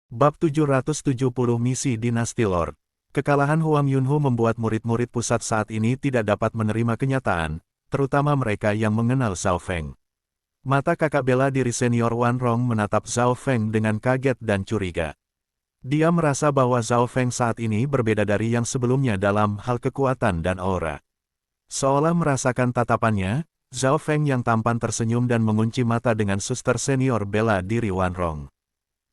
Bab 770 Misi Dinasti Lord. Kekalahan Huang Yunhu membuat murid-murid pusat saat ini tidak dapat menerima kenyataan, terutama mereka yang mengenal Zhao Feng. Mata kakak bela diri senior Wan Rong menatap Zhao Feng dengan kaget dan curiga. Dia merasa bahwa Zhao Feng saat ini berbeda dari yang sebelumnya dalam hal kekuatan dan aura. Seolah merasakan tatapannya, Zhao Feng yang tampan tersenyum dan mengunci mata dengan suster senior bela diri Wan Rong.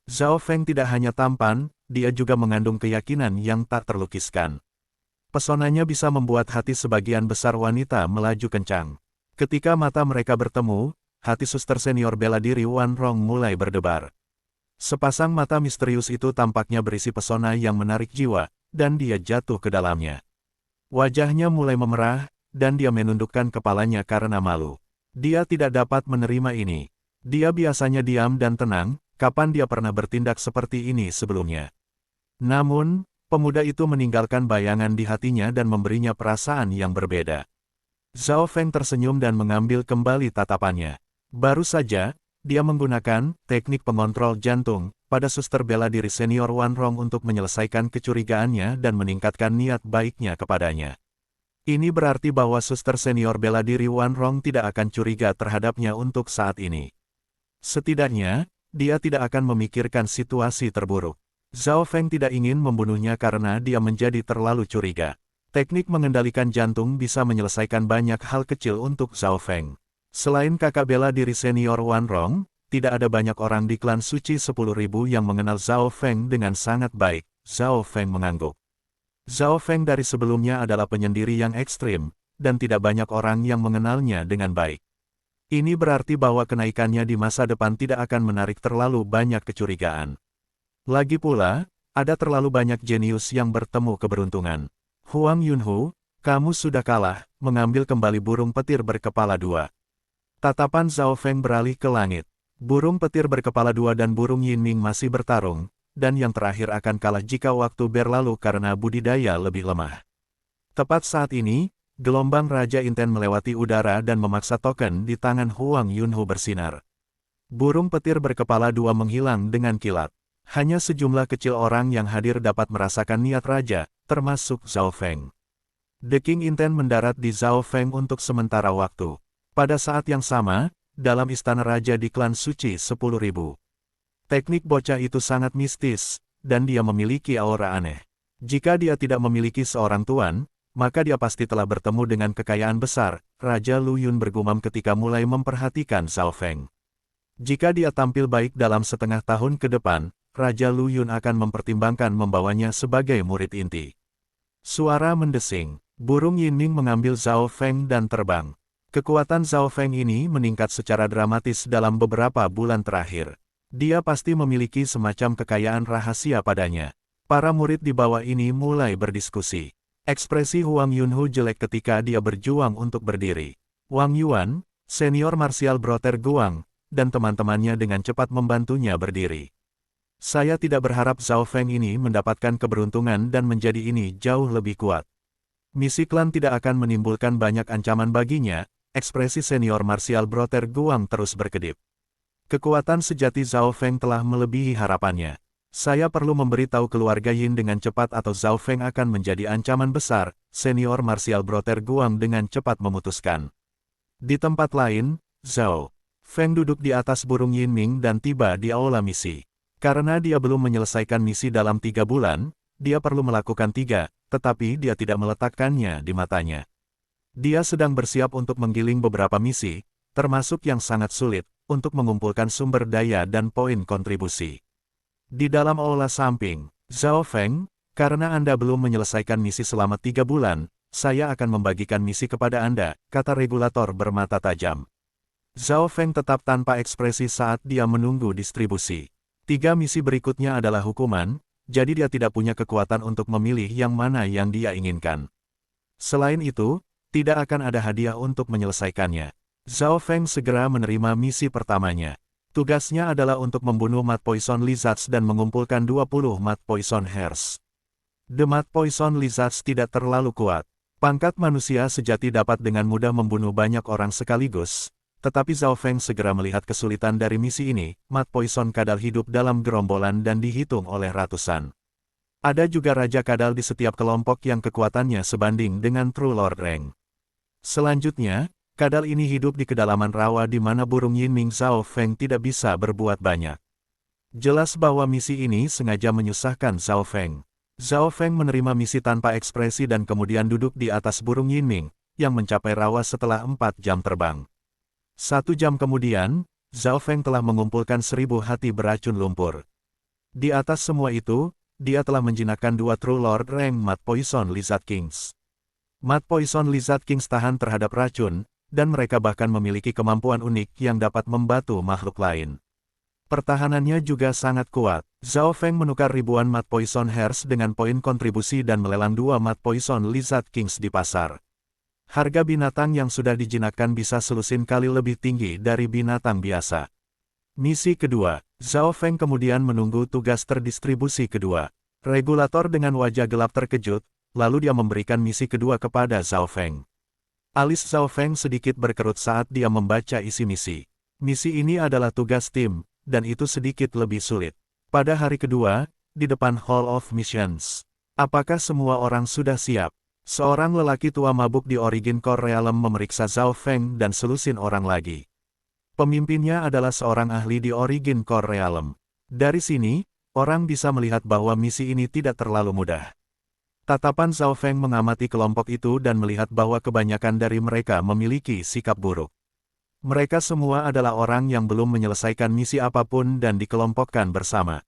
Zhao Feng tidak hanya tampan, dia juga mengandung keyakinan yang tak terlukiskan. Pesonanya bisa membuat hati sebagian besar wanita melaju kencang. Ketika mata mereka bertemu, hati suster senior bela diri Wan Rong mulai berdebar. Sepasang mata misterius itu tampaknya berisi pesona yang menarik jiwa, dan dia jatuh ke dalamnya. Wajahnya mulai memerah, dan dia menundukkan kepalanya karena malu. Dia tidak dapat menerima ini. Dia biasanya diam dan tenang, kapan dia pernah bertindak seperti ini sebelumnya. Namun, pemuda itu meninggalkan bayangan di hatinya dan memberinya perasaan yang berbeda. Zhao Feng tersenyum dan mengambil kembali tatapannya. Baru saja, dia menggunakan teknik pengontrol jantung pada suster bela diri senior Wan Rong untuk menyelesaikan kecurigaannya dan meningkatkan niat baiknya kepadanya. Ini berarti bahwa suster senior bela diri Wan Rong tidak akan curiga terhadapnya untuk saat ini. Setidaknya, dia tidak akan memikirkan situasi terburuk. Zhao Feng tidak ingin membunuhnya karena dia menjadi terlalu curiga. Teknik mengendalikan jantung bisa menyelesaikan banyak hal kecil untuk Zhao Feng. Selain kakak bela diri senior Wan Rong, tidak ada banyak orang di klan suci 10.000 yang mengenal Zhao Feng dengan sangat baik. Zhao Feng mengangguk. Zhao Feng dari sebelumnya adalah penyendiri yang ekstrim, dan tidak banyak orang yang mengenalnya dengan baik. Ini berarti bahwa kenaikannya di masa depan tidak akan menarik terlalu banyak kecurigaan. Lagi pula, ada terlalu banyak jenius yang bertemu keberuntungan. Huang Yunhu, kamu sudah kalah, mengambil kembali burung petir berkepala dua. Tatapan Zhao Feng beralih ke langit. Burung petir berkepala dua dan burung Yinming masih bertarung, dan yang terakhir akan kalah jika waktu berlalu karena budidaya lebih lemah. Tepat saat ini, gelombang Raja Inten melewati udara dan memaksa token di tangan Huang Yunhu bersinar. Burung petir berkepala dua menghilang dengan kilat. Hanya sejumlah kecil orang yang hadir dapat merasakan niat raja, termasuk Zhao Feng. The King Inten mendarat di Zhao Feng untuk sementara waktu. Pada saat yang sama, dalam istana raja di klan suci 10.000. Teknik bocah itu sangat mistis, dan dia memiliki aura aneh. Jika dia tidak memiliki seorang tuan, maka dia pasti telah bertemu dengan kekayaan besar, Raja Lu Yun bergumam ketika mulai memperhatikan Zhao Feng. Jika dia tampil baik dalam setengah tahun ke depan, Raja Lu Yun akan mempertimbangkan membawanya sebagai murid inti. Suara mendesing, burung Yinming mengambil Zhao Feng dan terbang. Kekuatan Zhao Feng ini meningkat secara dramatis dalam beberapa bulan terakhir. Dia pasti memiliki semacam kekayaan rahasia padanya. Para murid di bawah ini mulai berdiskusi. Ekspresi Huang Yunhu jelek ketika dia berjuang untuk berdiri. Wang Yuan, senior marsial Brother Guang, dan teman-temannya dengan cepat membantunya berdiri. Saya tidak berharap Zhao Feng ini mendapatkan keberuntungan dan menjadi ini jauh lebih kuat. Misi klan tidak akan menimbulkan banyak ancaman baginya. Ekspresi senior marsial Brother Guang terus berkedip. Kekuatan sejati Zhao Feng telah melebihi harapannya. Saya perlu memberitahu keluarga Yin dengan cepat atau Zhao Feng akan menjadi ancaman besar, senior martial Brother Guang dengan cepat memutuskan. Di tempat lain, Zhao Feng duduk di atas burung Yinming dan tiba di aula misi. Karena dia belum menyelesaikan misi dalam 3 bulan, dia perlu melakukan 3, tetapi dia tidak meletakkannya di matanya. Dia sedang bersiap untuk menggiling beberapa misi, termasuk yang sangat sulit, untuk mengumpulkan sumber daya dan poin kontribusi. Di dalam aula samping, Zhao Feng, karena Anda belum menyelesaikan misi selama 3 bulan, saya akan membagikan misi kepada Anda, kata regulator bermata tajam. Zhao Feng tetap tanpa ekspresi saat dia menunggu distribusi. 3 misi berikutnya adalah hukuman, jadi dia tidak punya kekuatan untuk memilih yang mana yang dia inginkan. Selain itu, tidak akan ada hadiah untuk menyelesaikannya. Zhao Feng segera menerima misi pertamanya. Tugasnya adalah untuk membunuh Mud Poison Lizards dan mengumpulkan 20 Mud Poison Hairs. The Mud Poison Lizards tidak terlalu kuat. Pangkat manusia sejati dapat dengan mudah membunuh banyak orang sekaligus, tetapi Zhao Feng segera melihat kesulitan dari misi ini. Mud Poison kadal hidup dalam gerombolan dan dihitung oleh ratusan. Ada juga Raja Kadal di setiap kelompok yang kekuatannya sebanding dengan True Lord Rank. Selanjutnya, kadal ini hidup di kedalaman rawa di mana burung Yinming Zhao Feng tidak bisa berbuat banyak. Jelas bahwa misi ini sengaja menyusahkan Zhao Feng. Zhao Feng menerima misi tanpa ekspresi dan kemudian duduk di atas burung Yinming, yang mencapai rawa setelah 4 jam terbang. 1 jam kemudian, Zhao Feng telah mengumpulkan 1000 hati beracun lumpur. Di atas semua itu, dia telah menjinakkan 2 True Lord Rank Mud Poison Lizard Kings. Mud Poison Lizard Kings tahan terhadap racun, dan mereka bahkan memiliki kemampuan unik yang dapat membatu makhluk lain. Pertahanannya juga sangat kuat. Zhao Feng menukar ribuan Mud Poison Hairs dengan poin kontribusi dan melelang 2 Mud Poison Lizard Kings di pasar. Harga binatang yang sudah dijinakkan bisa selusin kali lebih tinggi dari binatang biasa. Misi kedua, Zhao Feng kemudian menunggu tugas terdistribusi kedua. Regulator dengan wajah gelap terkejut, lalu dia memberikan misi kedua kepada Zhao Feng. Alis Zhao Feng sedikit berkerut saat dia membaca isi misi. Misi ini adalah tugas tim, dan itu sedikit lebih sulit. Pada hari kedua, di depan Hall of Missions. Apakah semua orang sudah siap? Seorang lelaki tua mabuk di Origin Core Realm memeriksa Zhao Feng dan selusin orang lagi. Pemimpinnya adalah seorang ahli di Origin Core Realm. Dari sini, orang bisa melihat bahwa misi ini tidak terlalu mudah. Tatapan Zhao Feng mengamati kelompok itu dan melihat bahwa kebanyakan dari mereka memiliki sikap buruk. Mereka semua adalah orang yang belum menyelesaikan misi apapun dan dikelompokkan bersama.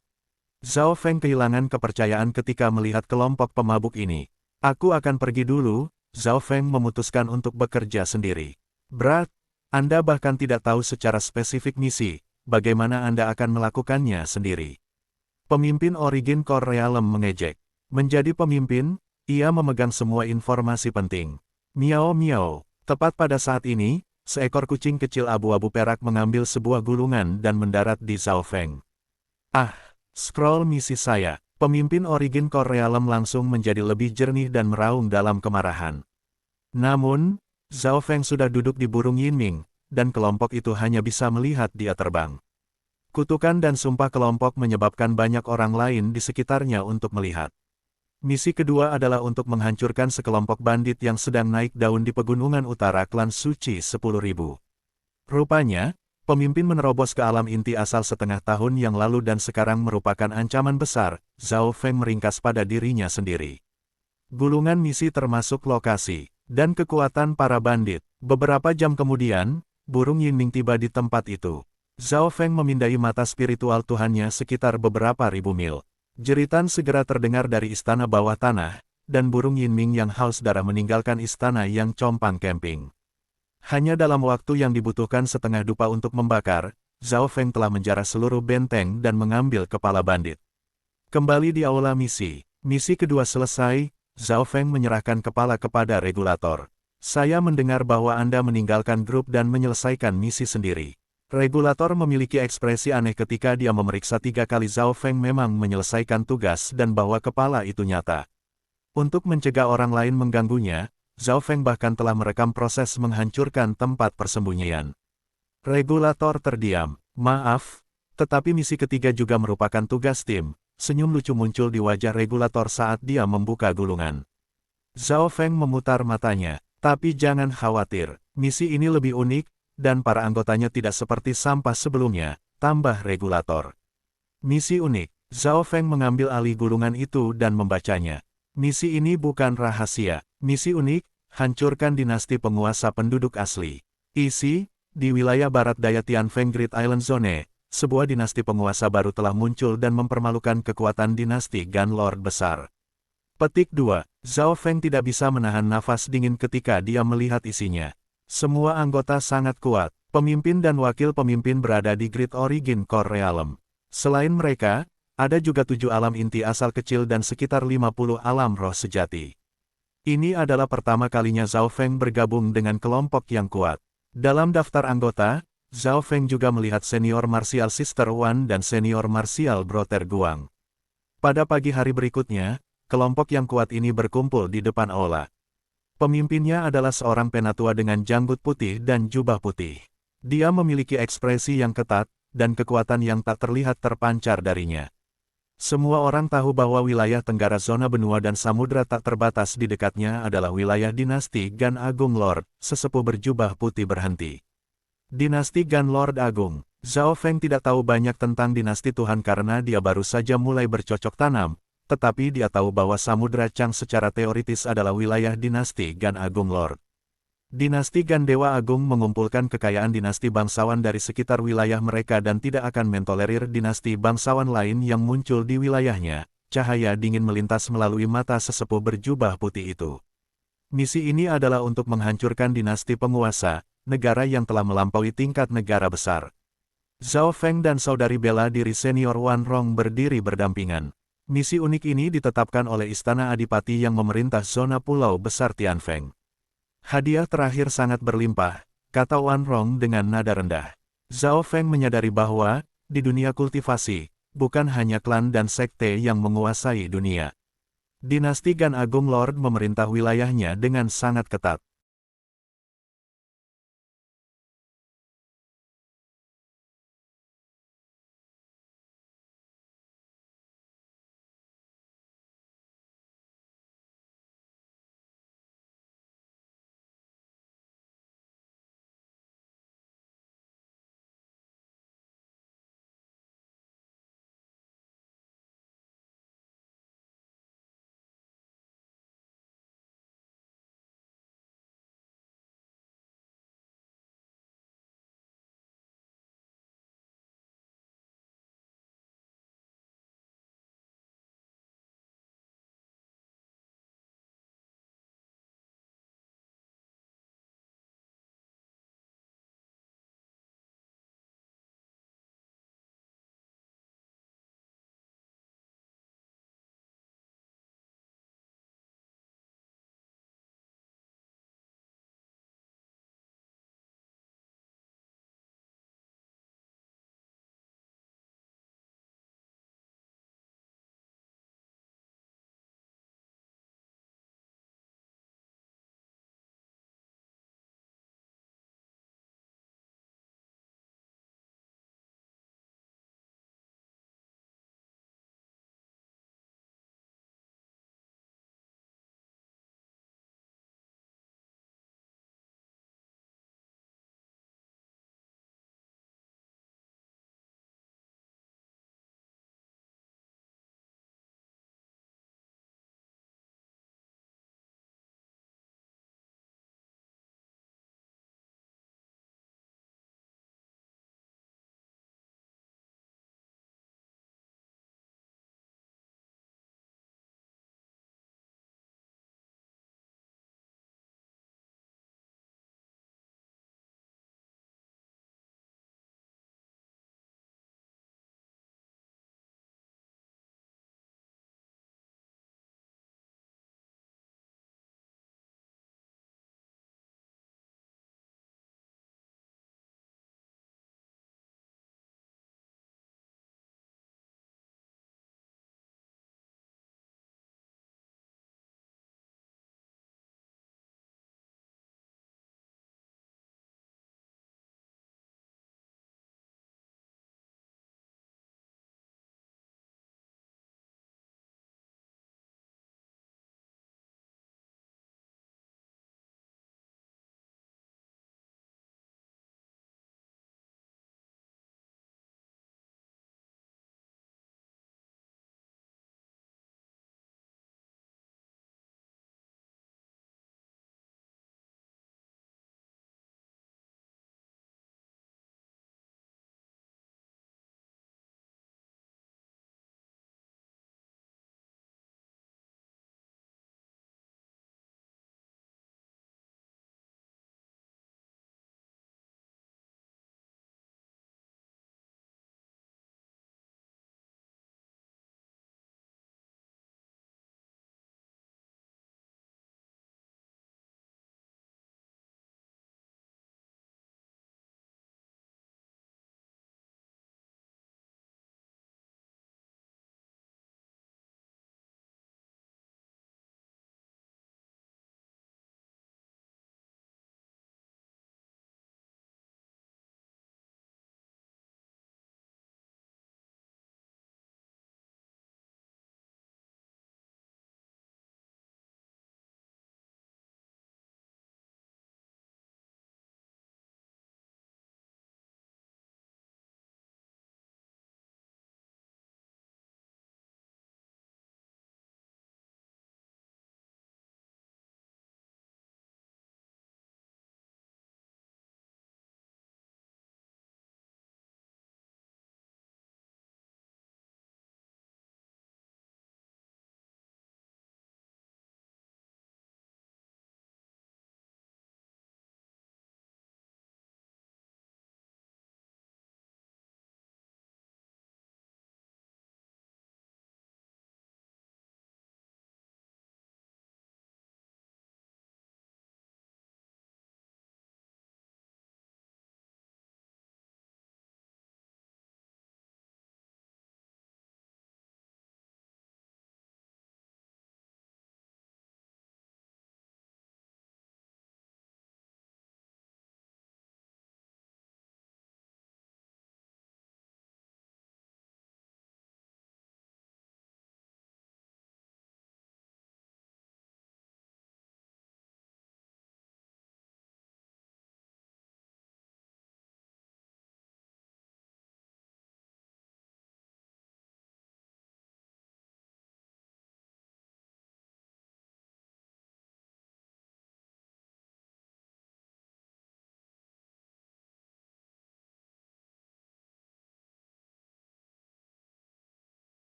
Zhao Feng kehilangan kepercayaan ketika melihat kelompok pemabuk ini. Aku akan pergi dulu, Zhao Feng memutuskan untuk bekerja sendiri. Berat, Anda bahkan tidak tahu secara spesifik misi, bagaimana Anda akan melakukannya sendiri. Pemimpin Origin Core Realm mengejek. Menjadi pemimpin, ia memegang semua informasi penting. Miao miao. Tepat pada saat ini, seekor kucing kecil abu-abu perak mengambil sebuah gulungan dan mendarat di Zhao Feng. Ah, scroll misi saya. Pemimpin Origin Core Realm langsung menjadi lebih jernih dan meraung dalam kemarahan. Namun, Zhao Feng sudah duduk di burung Yinming, dan kelompok itu hanya bisa melihat dia terbang. Kutukan dan sumpah kelompok menyebabkan banyak orang lain di sekitarnya untuk melihat. Misi kedua adalah untuk menghancurkan sekelompok bandit yang sedang naik daun di pegunungan utara klan suci 10.000. Rupanya, pemimpin menerobos ke alam inti asal setengah tahun yang lalu dan sekarang merupakan ancaman besar. Zhao Feng meringkas pada dirinya sendiri. Gulungan misi termasuk lokasi dan kekuatan para bandit. Beberapa jam kemudian, burung Yinming tiba di tempat itu. Zhao Feng memindai mata spiritual Tuhannya sekitar beberapa ribu mil. Jeritan segera terdengar dari istana bawah tanah, dan burung Yinming yang haus darah meninggalkan istana yang compang camping. Hanya dalam waktu yang dibutuhkan setengah dupa untuk membakar, Zhao Feng telah menjarah seluruh benteng dan mengambil kepala bandit. Kembali di aula misi. Misi kedua selesai, Zhao Feng menyerahkan kepala kepada regulator. Saya mendengar bahwa Anda meninggalkan grup dan menyelesaikan misi sendiri. Regulator memiliki ekspresi aneh ketika dia memeriksa 3 kali Zhao Feng memang menyelesaikan tugas dan bahwa kepala itu nyata. Untuk mencegah orang lain mengganggunya, Zhao Feng bahkan telah merekam proses menghancurkan tempat persembunyian. Regulator terdiam. Maaf, tetapi misi ketiga juga merupakan tugas tim. Senyum lucu muncul di wajah regulator saat dia membuka gulungan. Zhao Feng memutar matanya. Tapi jangan khawatir, misi ini lebih unik, dan para anggotanya tidak seperti sampah sebelumnya, tambah regulator. Misi unik. Zhao Feng mengambil alih gulungan itu dan membacanya. Misi ini bukan rahasia. Misi unik, hancurkan dinasti penguasa penduduk asli. Isi, di wilayah barat daya Tianfeng Great Island Zone, sebuah dinasti penguasa baru telah muncul dan mempermalukan kekuatan dinasti Gun Lord besar. Petik 2. Zhao Feng tidak bisa menahan nafas dingin ketika dia melihat isinya. Semua anggota sangat kuat, pemimpin dan wakil pemimpin berada di Great Origin Core Realm. Selain mereka, ada juga 7 alam inti asal kecil dan sekitar 50 alam roh sejati. Ini adalah pertama kalinya Zhao Feng bergabung dengan kelompok yang kuat. Dalam daftar anggota, Zhao Feng juga melihat Senior Martial Sister Wan dan Senior Martial Brother Guang. Pada pagi hari berikutnya, kelompok yang kuat ini berkumpul di depan aula. Pemimpinnya adalah seorang penatua dengan janggut putih dan jubah putih. Dia memiliki ekspresi yang ketat, dan kekuatan yang tak terlihat terpancar darinya. Semua orang tahu bahwa wilayah tenggara zona benua dan samudra tak terbatas di dekatnya adalah wilayah dinasti Gan Agung Lord, sesepuh berjubah putih berhenti. Dinasti Gan Lord Agung. Zhao Feng tidak tahu banyak tentang dinasti Tuhan karena dia baru saja mulai bercocok tanam, tetapi dia tahu bahwa Samudra Chang secara teoritis adalah wilayah dinasti Gan Agung Lord. Dinasti Gan Dewa Agung mengumpulkan kekayaan dinasti bangsawan dari sekitar wilayah mereka dan tidak akan mentolerir dinasti bangsawan lain yang muncul di wilayahnya. Cahaya dingin melintas melalui mata sesepuh berjubah putih itu. Misi ini adalah untuk menghancurkan dinasti penguasa, negara yang telah melampaui tingkat negara besar. Zhao Feng dan saudari bela diri senior Wan Rong berdiri berdampingan. Misi unik ini ditetapkan oleh Istana Adipati yang memerintah zona pulau besar Tianfeng. Hadiah terakhir sangat berlimpah, kata Wan Rong dengan nada rendah. Zhao Feng menyadari bahwa, di dunia kultivasi, bukan hanya klan dan sekte yang menguasai dunia. Dinasti Gan Agung Lord memerintah wilayahnya dengan sangat ketat.